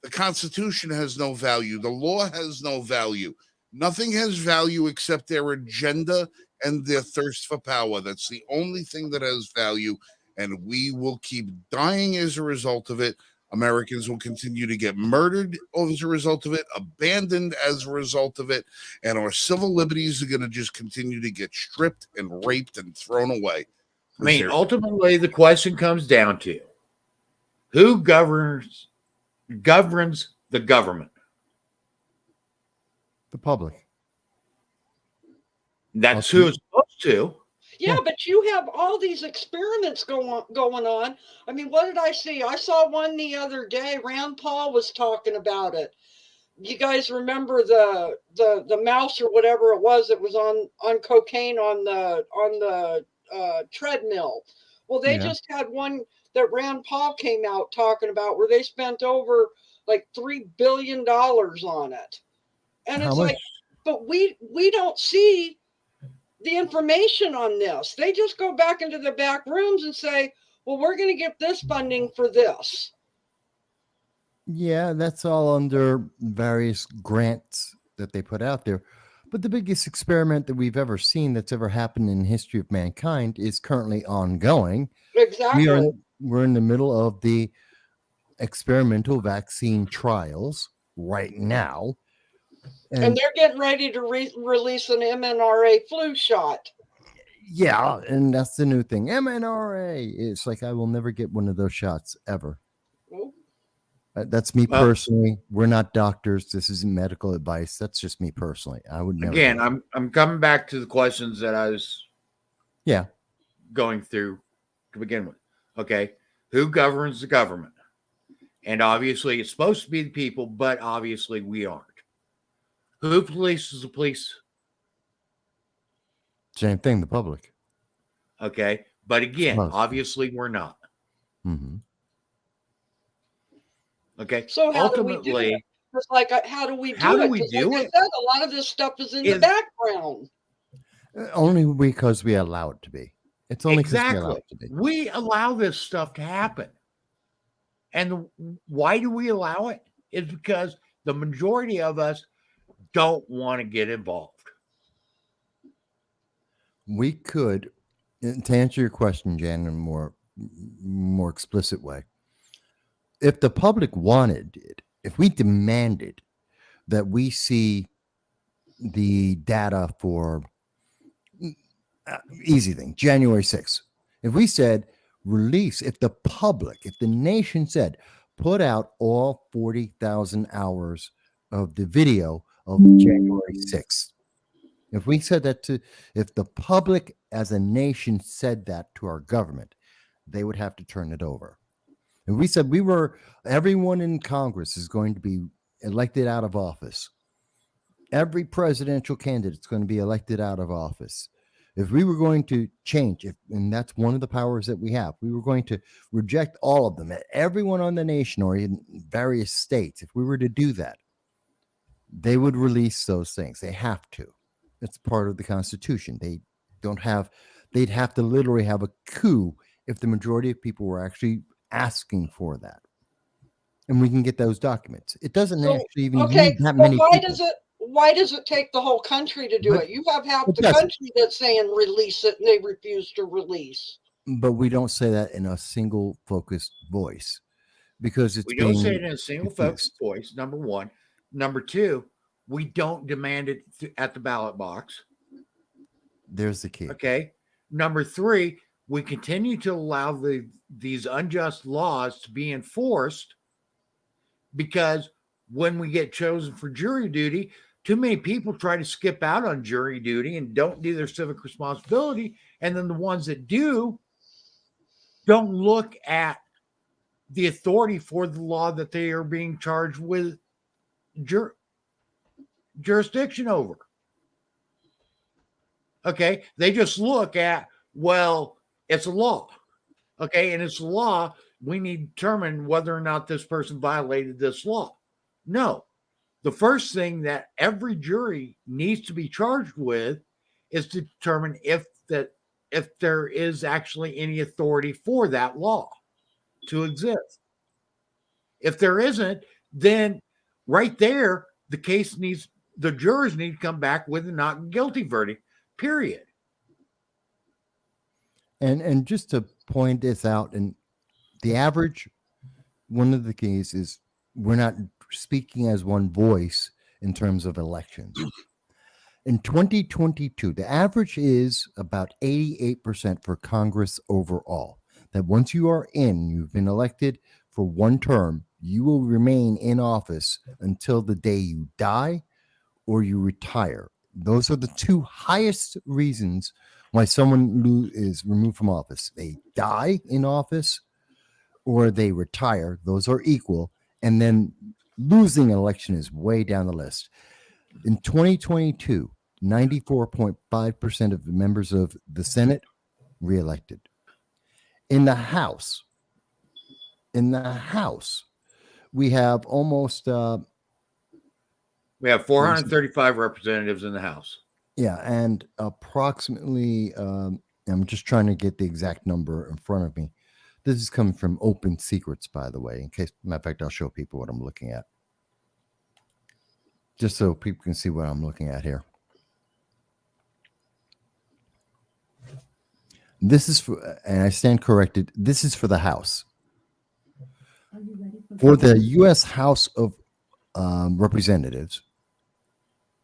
The Constitution has no value. The law has no value. Nothing has value except their agenda and their thirst for power. That's the only thing that has value, and we will keep dying as a result of it. Americans will continue to get murdered as a result of it, abandoned as a result of it, and our civil liberties are going to just continue to get stripped and raped and thrown away. I mean, ultimately, the question comes down to who governs the government. The public. That's who it's supposed to. Yeah, but you have all these experiments going on. I mean, what did I see? I saw one the other day. Rand Paul was talking about it. You guys remember the mouse or whatever it was that was on cocaine on the treadmill? Well, they just had one that Rand Paul came out talking about where they spent over like $3 billion on it, and it's like, but we don't see the information on this. They just go back into the back rooms and say, well, we're going to get this funding for this. Yeah, that's all under various grants that they put out there. But the biggest experiment that we've ever seen that's ever happened in the history of mankind is currently ongoing. Exactly. We're in the middle of the experimental vaccine trials right now. And they're getting ready to release an mRNA flu shot. Yeah, and that's the new thing. mRNA. It's like I will never get one of those shots ever. That's me personally. We're not doctors. This isn't medical advice. That's just me personally. I would never. Again, I'm coming back to the questions that I was going through to begin with. Okay, who governs the government? And obviously, it's supposed to be the people, but obviously, we aren't. Who polices the police? Same thing, the public. Okay, but again, obviously, we're not. Mm-hmm. Okay. So how ultimately, do we do it? It's like, how do we do it? How do we do like it? I said, a lot of this stuff is in the background. Only because we allow it to be. It's only because we allow it to be. We allow this stuff to happen. And why do we allow it? It's because the majority of us don't want to get involved. We could, to answer your question, Jan, in a more explicit way, if the public wanted it, if we demanded that we see the data for easy thing, January 6th, if we said release, if the public, if the nation said put out all 40,000 hours of the video of January 6th, if we said that if the public as a nation said that to our government, they would have to turn it over. And we said everyone in Congress is going to be elected out of office. Every presidential candidate is going to be elected out of office. If we were going to change, and that's one of the powers that we have, we were going to reject all of them, everyone on the nation or in various states. If we were to do that, they would release those things. They have to. It's part of the Constitution. They'd have to literally have a coup if the majority of people were actually asking for that, and we can get those documents. It doesn't actually even need that many. Why does it take the whole country to do it? You have half the country that's saying release it, and they refuse to release. But we don't say that in a single focused voice because we don't say it in a single focused voice. Number one, number two, we don't demand it at the ballot box. There's the key. Okay. Number three, we continue to allow these unjust laws to be enforced because when we get chosen for jury duty, too many people try to skip out on jury duty and don't do their civic responsibility. And then the ones that do don't look at the authority for the law that they are being charged with jurisdiction over. Okay. They just look at, well, it's a law. Okay. And it's a law. We need to determine whether or not this person violated this law. No. The first thing that every jury needs to be charged with is to determine if there is actually any authority for that law to exist. If there isn't, then right there, the jurors need to come back with a not guilty verdict, period. And just to point this out, and the average, one of the keys is we're not speaking as one voice in terms of elections. In 2022, the average is about 88% for Congress overall. That once you are in, you've been elected for one term, you will remain in office until the day you die or you retire. Those are the two highest reasons why someone is removed from office. They die in office or they retire. Those are equal. And then losing an election is way down the list. In 2022, 94.5% of the members of the Senate reelected. In the House, we have almost we have 435 representatives in the House. Yeah, and approximately, I'm just trying to get the exact number in front of me. This is coming from Open Secrets, by the way. In case, matter of fact, I'll show people what I'm looking at, just so people can see what I'm looking at here. This is for, and I stand corrected, this is for the House. For the U.S. House of Representatives,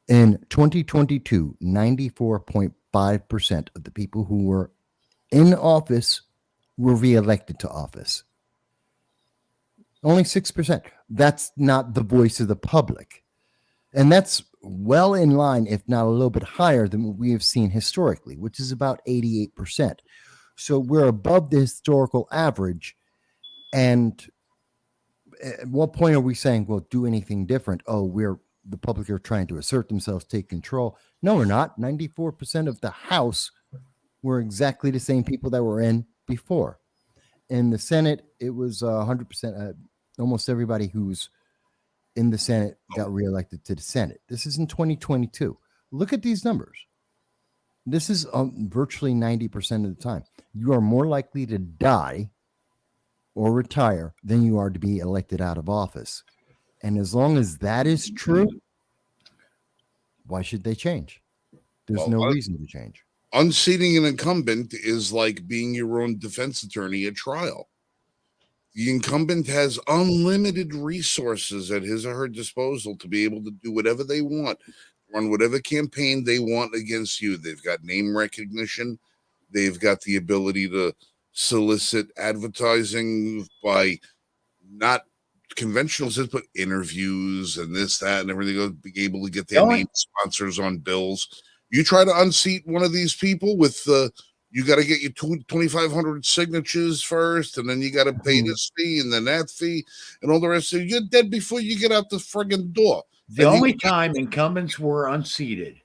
in 2022, 94.5% of the people who were in office were reelected to office. Only 6%. That's not the voice of the public. And that's well in line, if not a little bit higher than what we have seen historically, which is about 88%. So we're above the historical average. And at what point are we saying, well, do anything different? Oh, the public are trying to assert themselves, take control. No, we're not. 94% of the House were exactly the same people that were in before. In the Senate, it was 100%. Almost everybody who's in the Senate got reelected to the Senate. This is in 2022. Look at these numbers. This is virtually 90% of the time. You are more likely to die or retire than you are to be elected out of office. And as long as that is true, why should they change? There's no reason to change. Unseating an incumbent is like being your own defense attorney at trial. The incumbent has unlimited resources at his or her disposal to be able to do whatever they want, run whatever campaign they want against you. They've got name recognition. They've got the ability to solicit advertising by not conventional, but interviews and this, that, and everything. Be able to get their name sponsors on bills. You try to unseat one of these people with you got to get your 2,500 signatures first, and then you got to pay this fee and then that fee and all the rest. So you're dead before you get out the friggin' door. The only time incumbents were unseated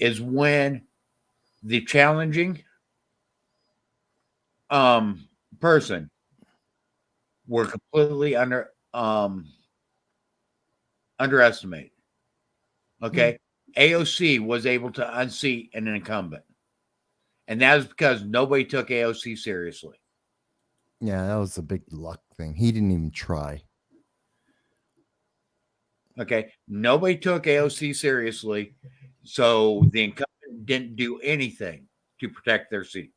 is when the challenging person were completely underestimated. Okay. AOC was able to unseat an incumbent. And that is because nobody took AOC seriously. Yeah, that was a big luck thing. He didn't even try. Okay. Nobody took AOC seriously. So the incumbent didn't do anything to protect their seat.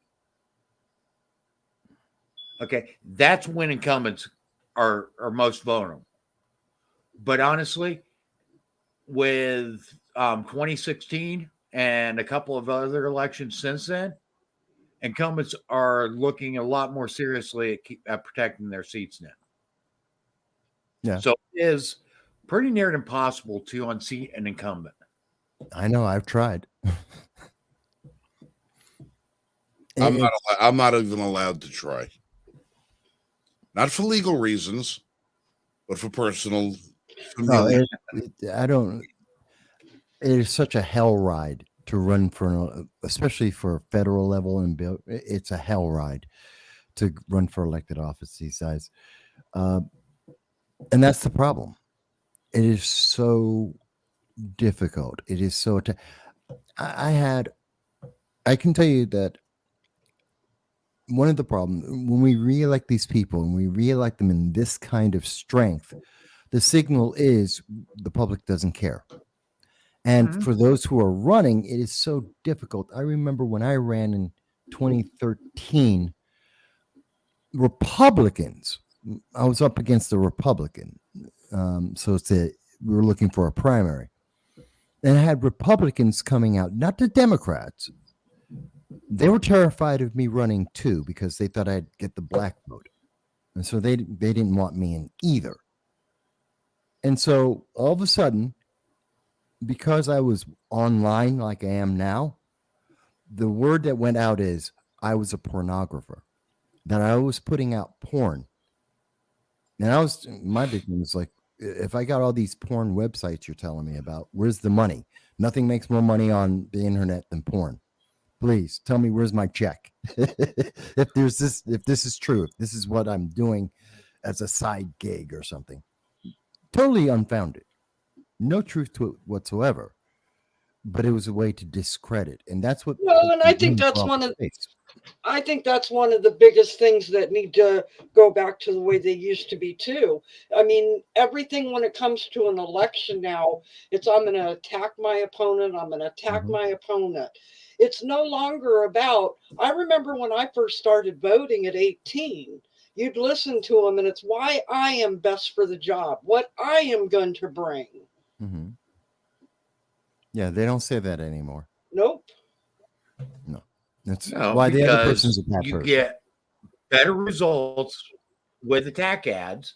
Okay. That's when incumbents are most vulnerable. But honestly, with 2016 and a couple of other elections since then, incumbents are looking a lot more seriously at protecting their seats now. Yeah. So it is pretty near impossible to unseat an incumbent. I know. I've tried. I'm not even allowed to try. Not for legal reasons, but for personal. No, I don't. It is such a hell ride to run for, especially for federal level and bill. It's a hell ride to run for elected office these days, and that's the problem. It is so difficult. It is so. I can tell you that one of the problems when we reelect these people and we reelect them in this kind of strength, the signal is the public doesn't care. And for those who are running, it is so difficult. I remember when I ran in 2013, Republicans, I was up against a Republican. So we were looking for a primary. And I had Republicans coming out, not the Democrats. They were terrified of me running too because they thought I'd get the black vote. And so they didn't want me in either. And so all of a sudden, because I was online like I am now, the word that went out is I was a pornographer, that I was putting out porn. And my big thing was like, if I got all these porn websites you're telling me about, where's the money? Nothing makes more money on the internet than porn. Please tell me where's my check. if this is true, if this is what I'm doing as a side gig or something, totally unfounded, no truth to it whatsoever. But it was a way to discredit, and that's what. Well, and I think that's I think that's one of the biggest things that need to go back to the way they used to be too. I mean, everything when it comes to an election now, it's I'm going to attack my opponent. I'm going to attack my opponent. It's no longer about, I remember when I first started voting at 18, you'd listen to them and it's why I am best for the job, what I am going to bring. Mm-hmm. Yeah, they don't say that anymore. Nope. No. That's why the other person's a bad person. You get better results with attack ads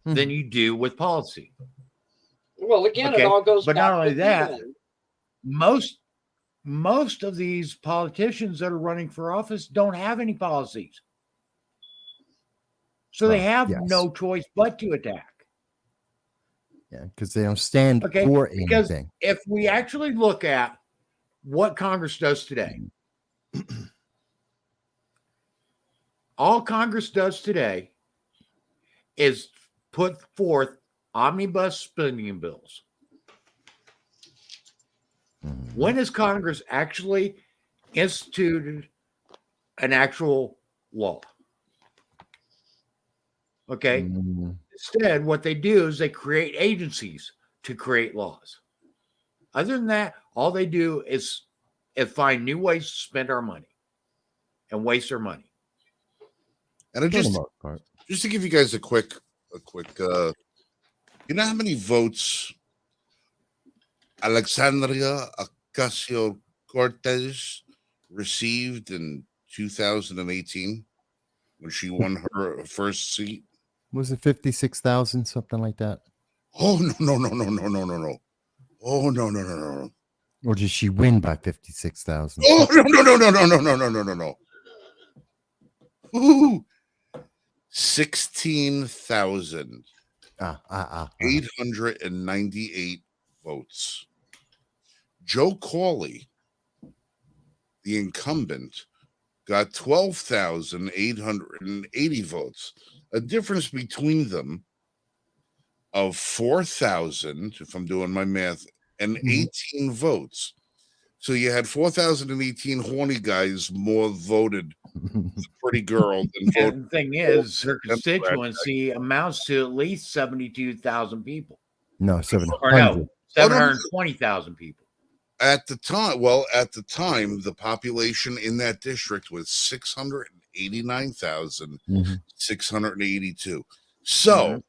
than you do with policy. Well, again, it all goes but back not only to that, feeling. most of these politicians that are running for office don't have any policies. So they have no choice but to attack. Yeah, because they don't stand for anything. Because if we actually look at what Congress does today, all Congress does today is put forth omnibus spending bills. When has Congress actually instituted an actual law? Okay. Instead, what they do is they create agencies to create laws. Other than that, all they do is find new ways to spend our money and waste our money. And just to give you guys a quick, you know how many votes Alexandria Ocasio-Cortez received in 2018 when she won her first seat? Was it 56,000, something like that? Oh no. Oh no. Or did she win by 56,000? Oh no. Ooh. 16,898 votes. Joe Cawley, the incumbent, got 12,880 votes. A difference between them of 4,000, if I'm doing my math, and 18 votes. So you had 4,018 horny guys more voted pretty girl than voted. And the thing is, her constituency amounts to at least 72,000 people. No, 720,000 people. At the time, the population in that district was 689,682. So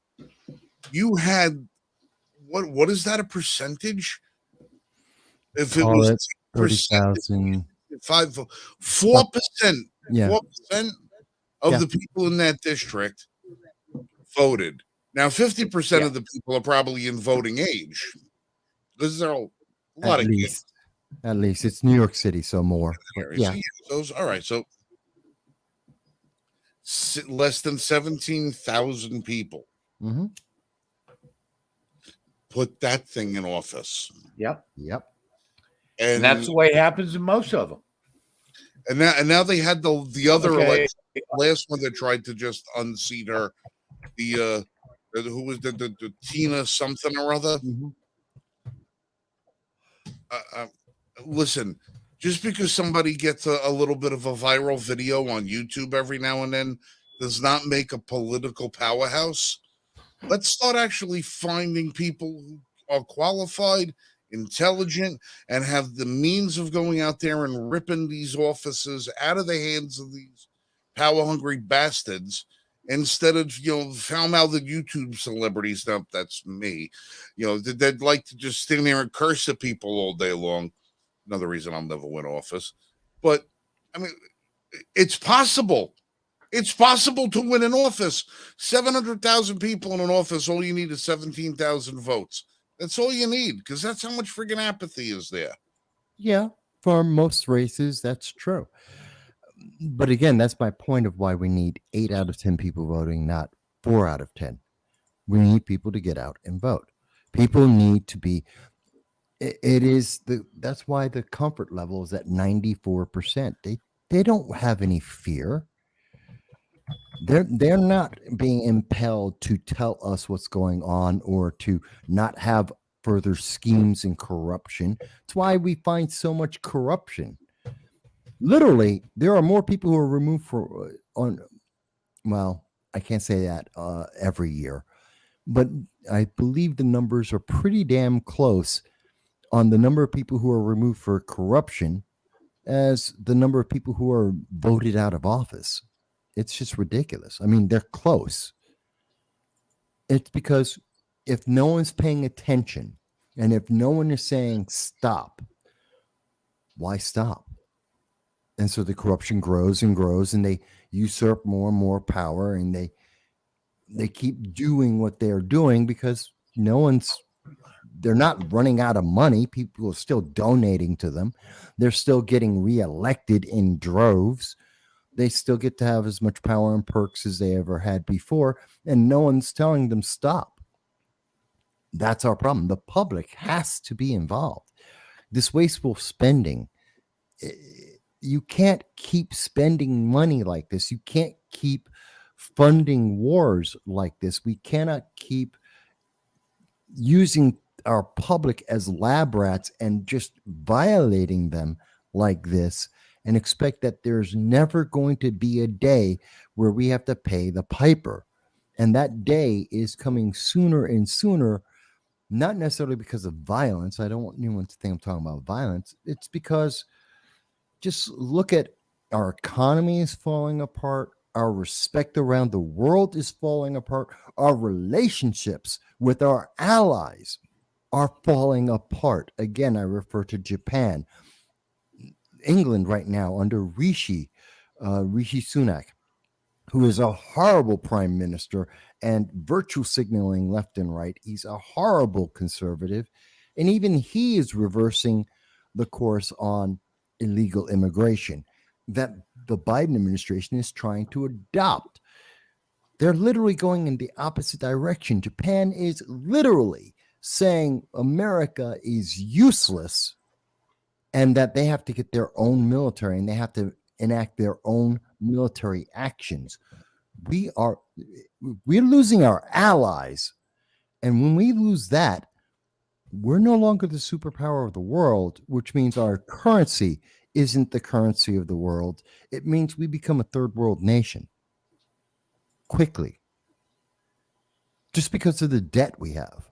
you had what is that a percentage? If it was 30,000. 4%, Yeah. 4% of Yeah. the people in that district voted. Now, 50% Yeah. of the people are probably in voting age. Because there are a lot At of least. At least. It's New York City, so more. But kids. yeah. So, those, all right. So less than 17,000 people Mm-hmm. put that thing in office. Yep. Yep. And that's the way it happens in most of them. And now they had the other Okay. election, last one that tried to just unseat her. The who was the Tina something or other. Mm-hmm. Listen, just because somebody gets a little bit of a viral video on YouTube every now and then does not make a political powerhouse. Let's start actually finding people who are qualified, intelligent, and have the means of going out there and ripping these offices out of the hands of these power-hungry bastards instead of, foul-mouthed YouTube celebrities. Now, that's me. They'd like to just stand there and curse at people all day long. Another reason I'll never win office. But, I mean, it's possible. It's possible to win an office. 700,000 people in an office, all you need is 17,000 votes. That's all you need, because that's how much friggin' apathy is there. Yeah. For most races, that's true. But again, that's my point of why we need 8 out of 10 people voting, not 4 out of 10. We need people to get out and vote. People need to be. That's why the comfort level is at 94%. They don't have any fear. They're not being impelled to tell us what's going on or to not have further schemes and corruption. That's why we find so much corruption. Literally, there are more people who are removed well, I can't say that every year, but I believe the numbers are pretty damn close on the number of people who are removed for corruption as the number of people who are voted out of office. It's just ridiculous. I mean, they're close. It's because if no one's paying attention and if no one is saying stop, why stop? And so the corruption grows and grows, and they usurp more and more power, and they keep doing what they're doing because they're not running out of money. People are still donating to them. They're still getting reelected in droves. They still get to have as much power and perks as they ever had before, and no one's telling them stop. That's our problem. The public has to be involved. This wasteful spending, you can't keep spending money like this. You can't keep funding wars like this. We cannot keep using our public as lab rats and just violating them like this and expect that there's never going to be a day where we have to pay the piper. And that day is coming sooner and sooner, not necessarily because of violence. I don't want anyone to think I'm talking about violence. It's because just look at our economy is falling apart. Our respect around the world is falling apart. Our relationships with our allies are falling apart. Again, I refer to Japan. England right now under Rishi Sunak, who is a horrible prime minister and virtue signaling left and right. He's a horrible conservative. And even he is reversing the course on illegal immigration that the Biden administration is trying to adopt. They're literally going in the opposite direction. Japan is literally saying America is useless and that they have to get their own military and they have to enact their own military actions. We're losing our allies. And when we lose that, we're no longer the superpower of the world, which means our currency isn't the currency of the world. It means we become a third world nation quickly, just because of the debt we have.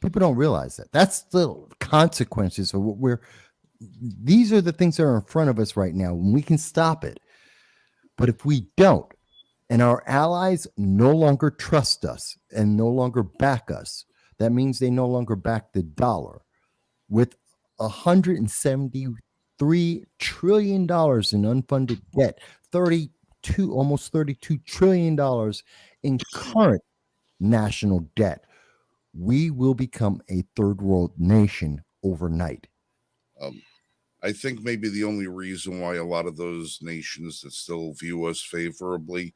People don't realize that. That's the consequences of what these are the things that are in front of us right now, and we can stop it. But if we don't, and our allies no longer trust us and no longer back us, that means they no longer back the dollar with $173 trillion in unfunded debt, almost $32 trillion in current national debt. We will become a third world nation overnight. I think maybe the only reason why a lot of those nations that still view us favorably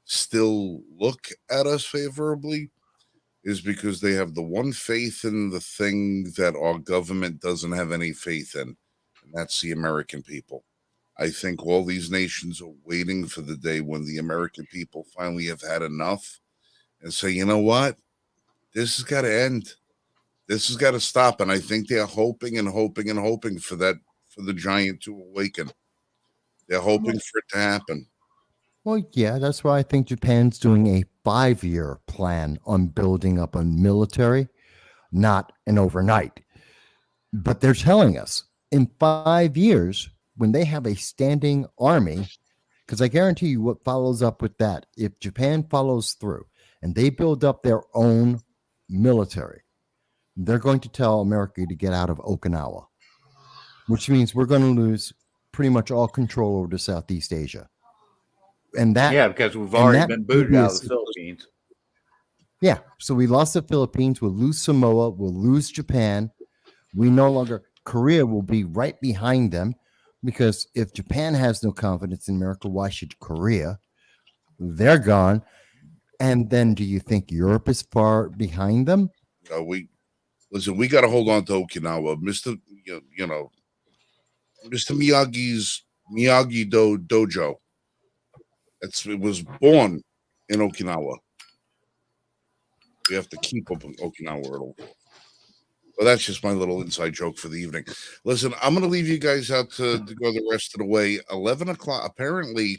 still look at us favorably is because they have the one faith in the thing that our government doesn't have any faith in, and that's the American people. I think all these nations are waiting for the day when the American people finally have had enough and say, you know what? This has got to end. This has got to stop. And I think they're hoping and hoping and hoping for that, for the giant to awaken. They're hoping for it to happen. Well, yeah, that's why I think Japan's doing a 5-year plan on building up a military, not an overnight. But they're telling us in 5 years, when they have a standing army, because I guarantee you what follows up with that, if Japan follows through and they build up their own military, they're going to tell America to get out of Okinawa, which means we're going to lose pretty much all control over Southeast Asia. And that, because we've already been booted out of the Philippines. Yeah, so we lost the Philippines. We'll lose Samoa. We'll lose Japan. We no longer, Korea will be right behind them, because if Japan has no confidence in America, why should Korea? They're gone. And then do you think Europe is far behind them? We got to hold on to Okinawa, Mr. Mr. Miyagi Dojo. It was born in Okinawa. We have to keep up in Okinawa. Well, that's just my little inside joke for the evening. Listen, I'm going to leave you guys out to go the rest of the way. 11 o'clock. Apparently,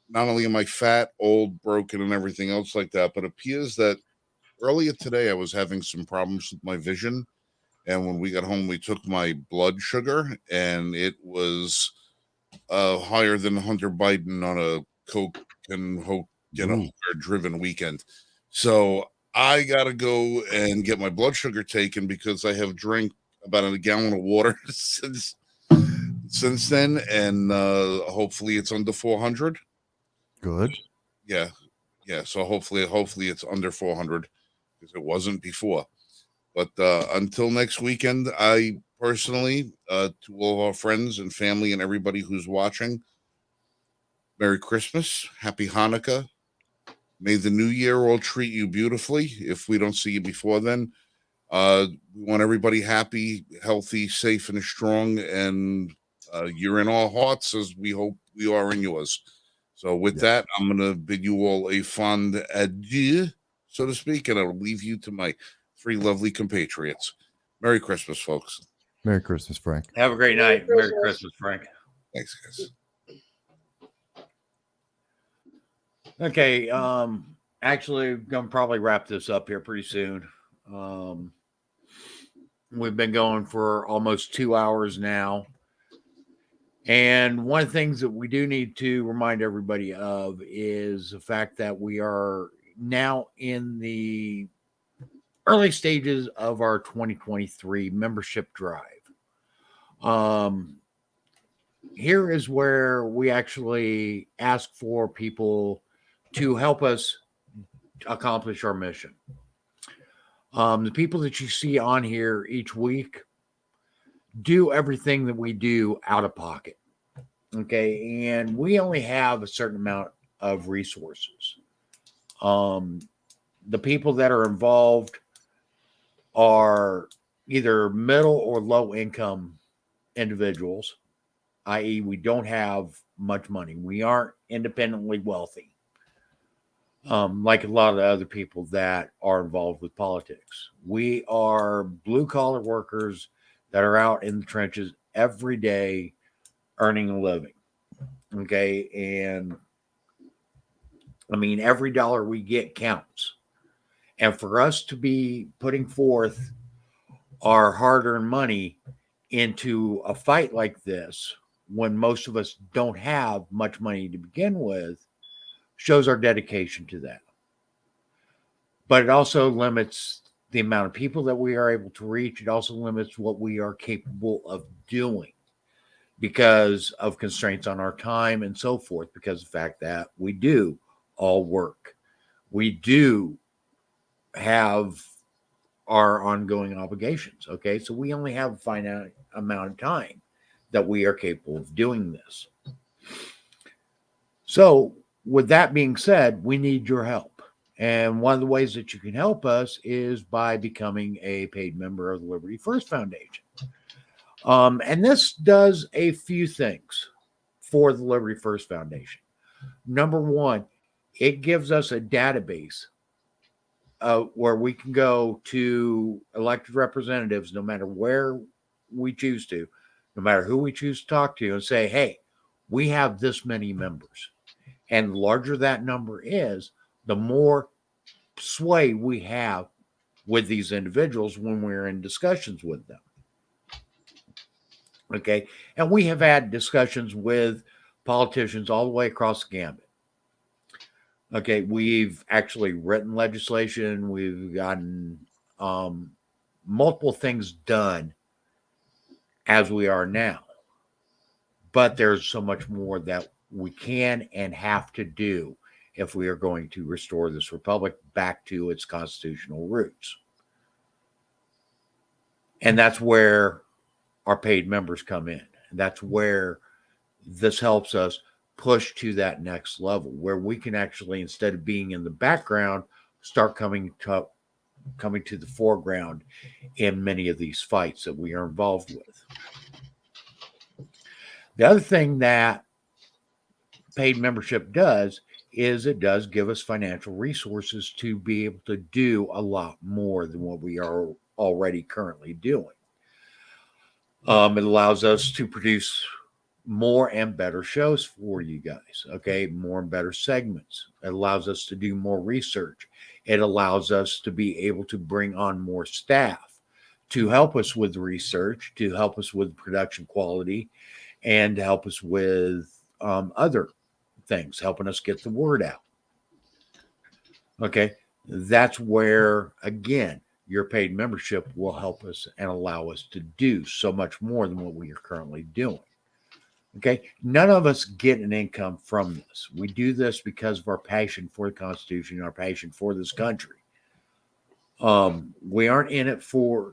not only am I fat, old, broken, and everything else like that, but it appears that earlier today I was having some problems with my vision. And when we got home, we took my blood sugar, and it was higher than Hunter Biden on a coke and driven weekend. So I got to go and get my blood sugar taken, because I have drank about a gallon of water since then, and hopefully it's under 400. Good. Yeah. So hopefully it's under 400, because it wasn't before. But until next weekend, I personally, to all of our friends and family and everybody who's watching, Merry Christmas, Happy Hanukkah. May the new year all treat you beautifully. If we don't see you before then, we want everybody happy, healthy, safe, and strong. And you're in our hearts, as we hope we are in yours. So with that, I'm going to bid you all a fond adieu, so to speak, and I'll leave you to my 3 lovely compatriots. Merry Christmas, folks. Merry Christmas, Frank. Have a great night. Merry Christmas, Frank. Thanks, guys. Okay. Actually, gonna probably wrap this up here pretty soon. We've been going for almost 2 hours now. And one of the things that we do need to remind everybody of is the fact that we are now in the early stages of our 2023 membership drive. Here is where we actually ask for people to help us accomplish our mission. The people that you see on here each week do everything that we do out of pocket. Okay. And we only have a certain amount of resources. The people that are involved are either middle or low income individuals, i.e., we don't have much money. We aren't independently wealthy, like a lot of the other people that are involved with politics. We are blue collar workers that are out in the trenches every day earning a living. Okay. And I mean, every dollar we get counts. And for us to be putting forth our hard-earned money into a fight like this, when most of us don't have much money to begin with, shows our dedication to that. But it also limits the amount of people that we are able to reach. It also limits what we are capable of doing because of constraints on our time and so forth, because of the fact that we do all work. We do have our ongoing obligations. Okay. So we only have a finite amount of time that we are capable of doing this. So, with that being said, we need your help. And one of the ways that you can help us is by becoming a paid member of the Liberty First Foundation. And this does a few things for the Liberty First Foundation. Number one, it gives us a database where we can go to elected representatives, no matter where we choose to, no matter who we choose to talk to, and say, hey, we have this many members. And the larger that number is, the more sway we have with these individuals when we're in discussions with them. Okay. And we have had discussions with politicians all the way across the gambit. Okay. We've actually written legislation. We've gotten multiple things done as we are now. But there's so much more that we can and have to do if we are going to restore this republic back to its constitutional roots. And that's where our paid members come in. And that's where this helps us push to that next level, where we can actually, instead of being in the background, start coming to the foreground in many of these fights that we are involved with. The other thing that paid membership does is it does give us financial resources to be able to do a lot more than what we are already currently doing. It allows us to produce more and better shows for you guys. Okay. More and better segments. It allows us to do more research. It allows us to be able to bring on more staff to help us with research, to help us with production quality, and to help us with other things, helping us get the word out. Okay. That's where, again, your paid membership will help us and allow us to do so much more than what we are currently doing. Okay. None of us get an income from this. We do this because of our passion for the Constitution, our passion for this country. We aren't in it for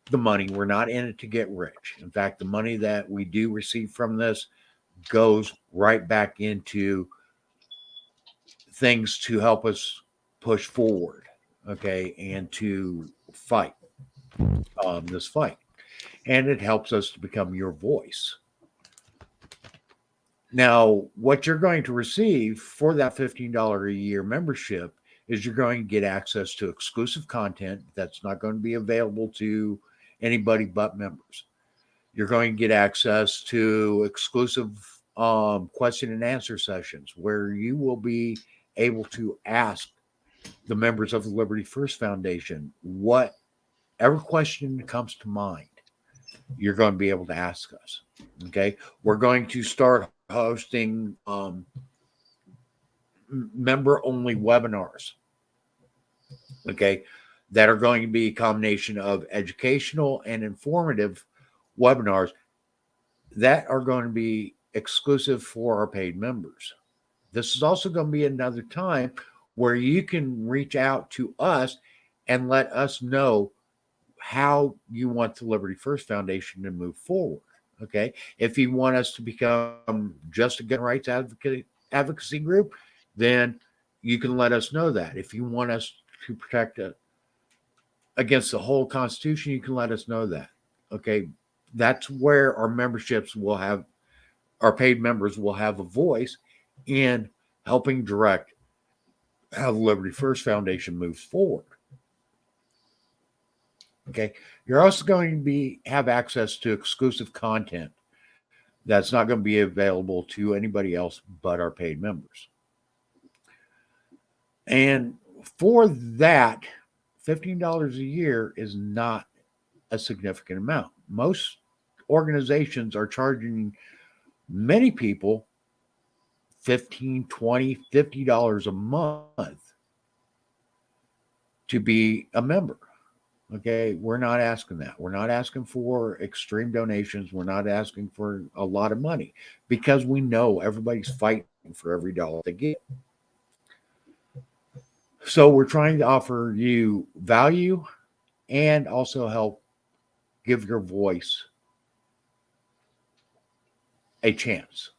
the money. We're not in it to get rich. In fact, the money that we do receive from this goes right back into things to help us push forward, okay, and to fight this fight. And it helps us to become your voice. Now, what you're going to receive for that $15 a year membership is you're going to get access to exclusive content that's not going to be available to anybody but members. You're going to get access to exclusive question and answer sessions where you will be able to ask the members of the Liberty First Foundation whatever question comes to mind. You're going to be able to ask us. Okay. We're going to start hosting member only webinars. Okay. That are going to be a combination of educational and informative webinars that are going to be exclusive for our paid members. This is also going to be another time where you can reach out to us and let us know how you want the Liberty First Foundation to move forward. Okay. If you want us to become just a gun rights advocacy group, then you can let us know that. If you want us to protect against the whole Constitution, you can let us know that. Okay. That's where our memberships will have, our paid members will have a voice in helping direct how the Liberty First Foundation moves forward. Okay. You're also going to have access to exclusive content that's not going to be available to anybody else but our paid members. And for that, $15 a year is not a significant amount. Most organizations are charging many people $15, $20, $50 a month to be a member. Okay, we're not asking that. We're not asking for extreme donations. We're not asking for a lot of money because we know everybody's fighting for every dollar they get. So we're trying to offer you value and also help give your voice a chance.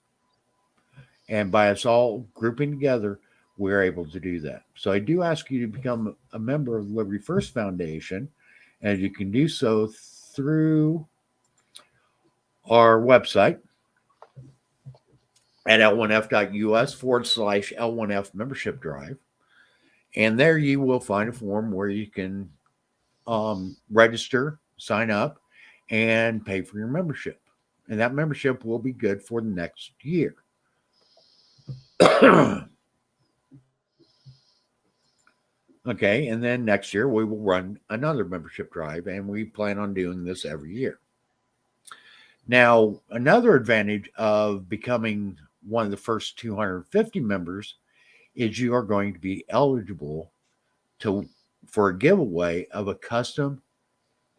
And by us all grouping together, we're able to do that. So I do ask you to become a member of the Liberty First Foundation, and you can do so through our website at l1f.us/L1F membership drive. And there you will find a form where you can register, sign up, and pay for your membership. And that membership will be good for the next year. Okay, and then next year we will run another membership drive, and we plan on doing this every year. Now, another advantage of becoming one of the first 250 members is you are going to be eligible for a giveaway of a custom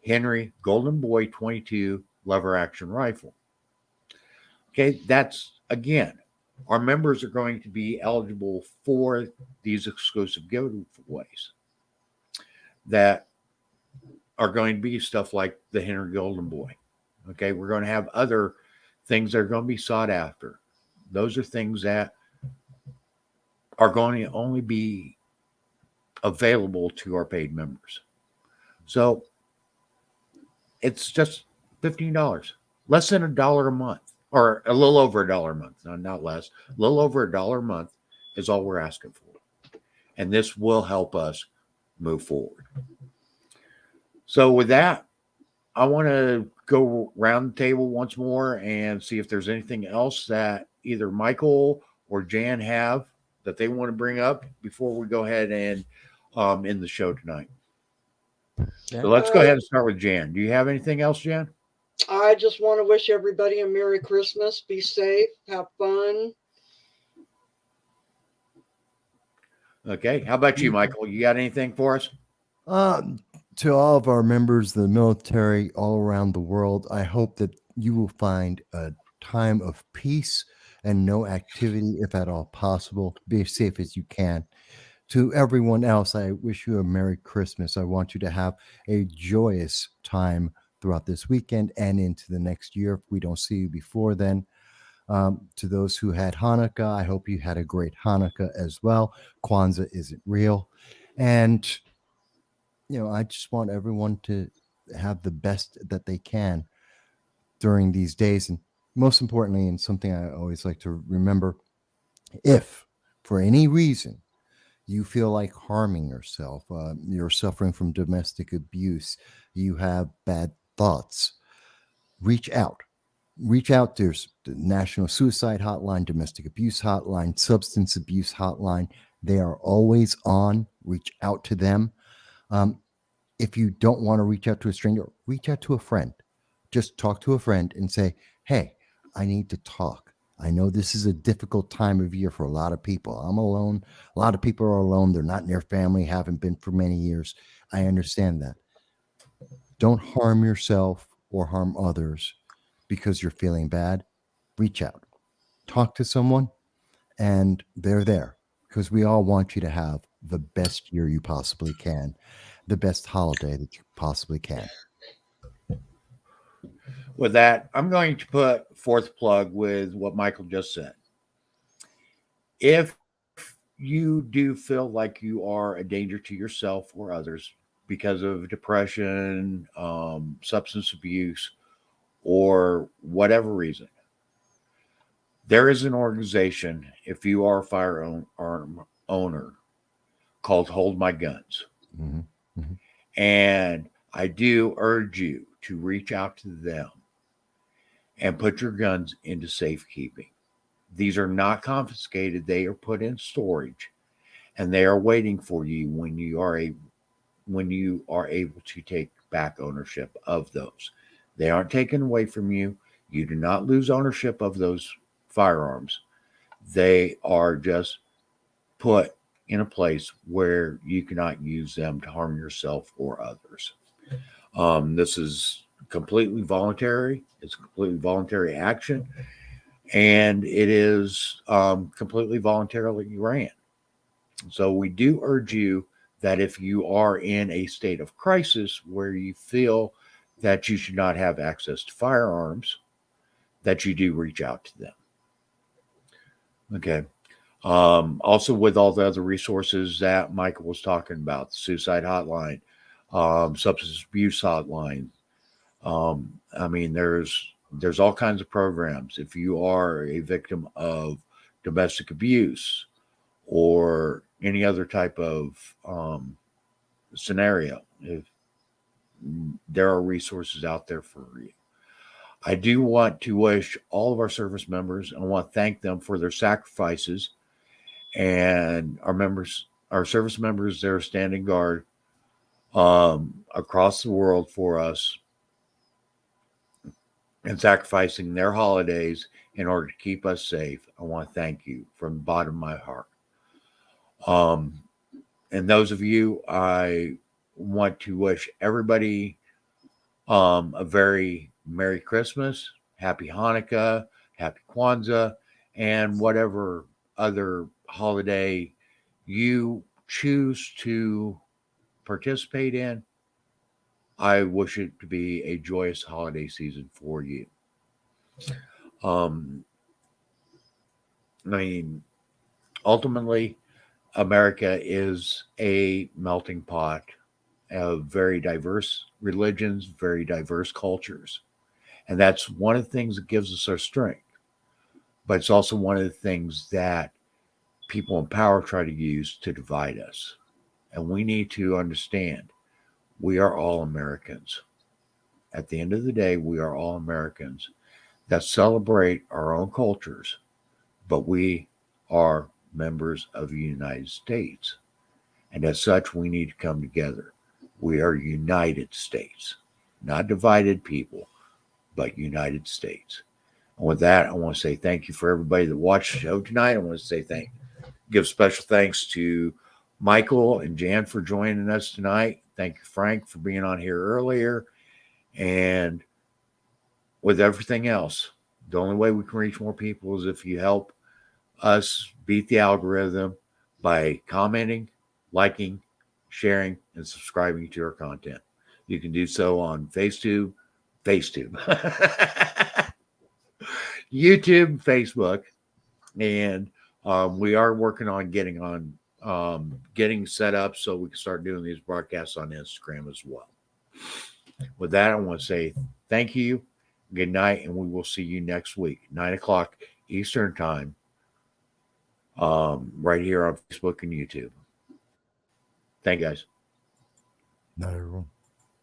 Henry Golden Boy 22 lever action rifle. Okay, that's again, our members are going to be eligible for these exclusive giveaways that are going to be stuff like the Henry Golden Boy. Okay, we're going to have other things that are going to be sought after. Those are things that are going to only be available to our paid members. So it's just $15, less than $1 a month, or a little over $1 a month, not less. A little over $1 a month is all we're asking for. And this will help us move forward. So with that, I want to go round the table once more and see if there's anything else that either Michael or Jan have that they want to bring up before we go ahead and end the show tonight. So let's go ahead and start with Jan. Do you have anything else, Jan? I just want to wish everybody a Merry Christmas. Be safe. Have fun. Okay. How about you, Michael? You got anything for us? To all of our members of the military all around the world, I hope that you will find a time of peace and no activity, if at all possible. Be as safe as you can. To everyone else, I wish you a Merry Christmas. I want you to have a joyous time throughout this weekend and into the next year if we don't see you before then. To those who had Hanukkah, I hope you had a great Hanukkah as well. Kwanzaa isn't real. And, I just want everyone to have the best that they can during these days. And most importantly, and something I always like to remember, if for any reason you feel like harming yourself, you're suffering from domestic abuse, you have bad thoughts, reach out. Reach out. There's the National Suicide Hotline, Domestic Abuse Hotline, Substance Abuse Hotline. They are always on. Reach out to them. If you don't want to reach out to a stranger, reach out to a friend. Just talk to a friend and say, hey, I need to talk. I know this is a difficult time of year for a lot of people. I'm alone. A lot of people are alone. They're not near family, haven't been for many years. I understand that. Don't harm yourself or harm others because you're feeling bad. Reach out. Talk to someone, and they're there because we all want you to have the best year you possibly can, the best holiday that you possibly can. With that, I'm going to put forth plug with what Michael just said. If you do feel like you are a danger to yourself or others because of depression, substance abuse, or whatever reason, there is an organization, if you are a firearm owner, called Hold My Guns. Mm-hmm. Mm-hmm. And I do urge you to reach out to them and put your guns into safekeeping. These are not confiscated. They are put in storage, and they are waiting for you when you are able to take back ownership of those. They aren't taken away from you. You do not lose ownership of those firearms. They are just put in a place where you cannot use them to harm yourself or others. This is completely voluntary. It's completely voluntary action, and it is completely voluntarily ran. So we do urge you that if you are in a state of crisis where you feel that you should not have access to firearms, that you do reach out to them. Okay. Also, with all the other resources that Michael was talking about, the suicide hotline, substance abuse hotline. I mean, there's all kinds of programs. If you are a victim of domestic abuse or any other type of scenario, if there are resources out there for you. I do want to wish all of our service members, I want to thank them for their sacrifices, and our service members, they're standing guard across the world for us and sacrificing their holidays in order to keep us safe. I want to thank you from the bottom of my heart. And those of you, I want to wish everybody a very Merry Christmas, Happy Hanukkah, Happy Kwanzaa, and whatever other holiday you choose to participate in. I wish it to be a joyous holiday season for you. I mean, ultimately, America is a melting pot of very diverse religions, very diverse cultures. And that's one of the things that gives us our strength. But it's also one of the things that people in power try to use to divide us. And we need to understand we are all Americans. At the end of the day, we are all Americans that celebrate our own cultures, but we are members of the United States. And as such, we need to come together. We are United States, not divided people, but United States. And with that, I want to say thank you for everybody that watched the show tonight. I want to say give special thanks to Michael and Jan for joining us tonight. Thank you, Frank, for being on here earlier. And with everything else, the only way we can reach more people is if you help us beat the algorithm by commenting, liking, sharing, and subscribing to our content. You can do so on Facebook, YouTube, Facebook, and we are working on getting set up so we can start doing these broadcasts on Instagram as well. With that, I want to say thank you, good night, and we will see you next week, 9:00 Eastern Time, right here on Facebook and YouTube. Thank you, guys. Not everyone.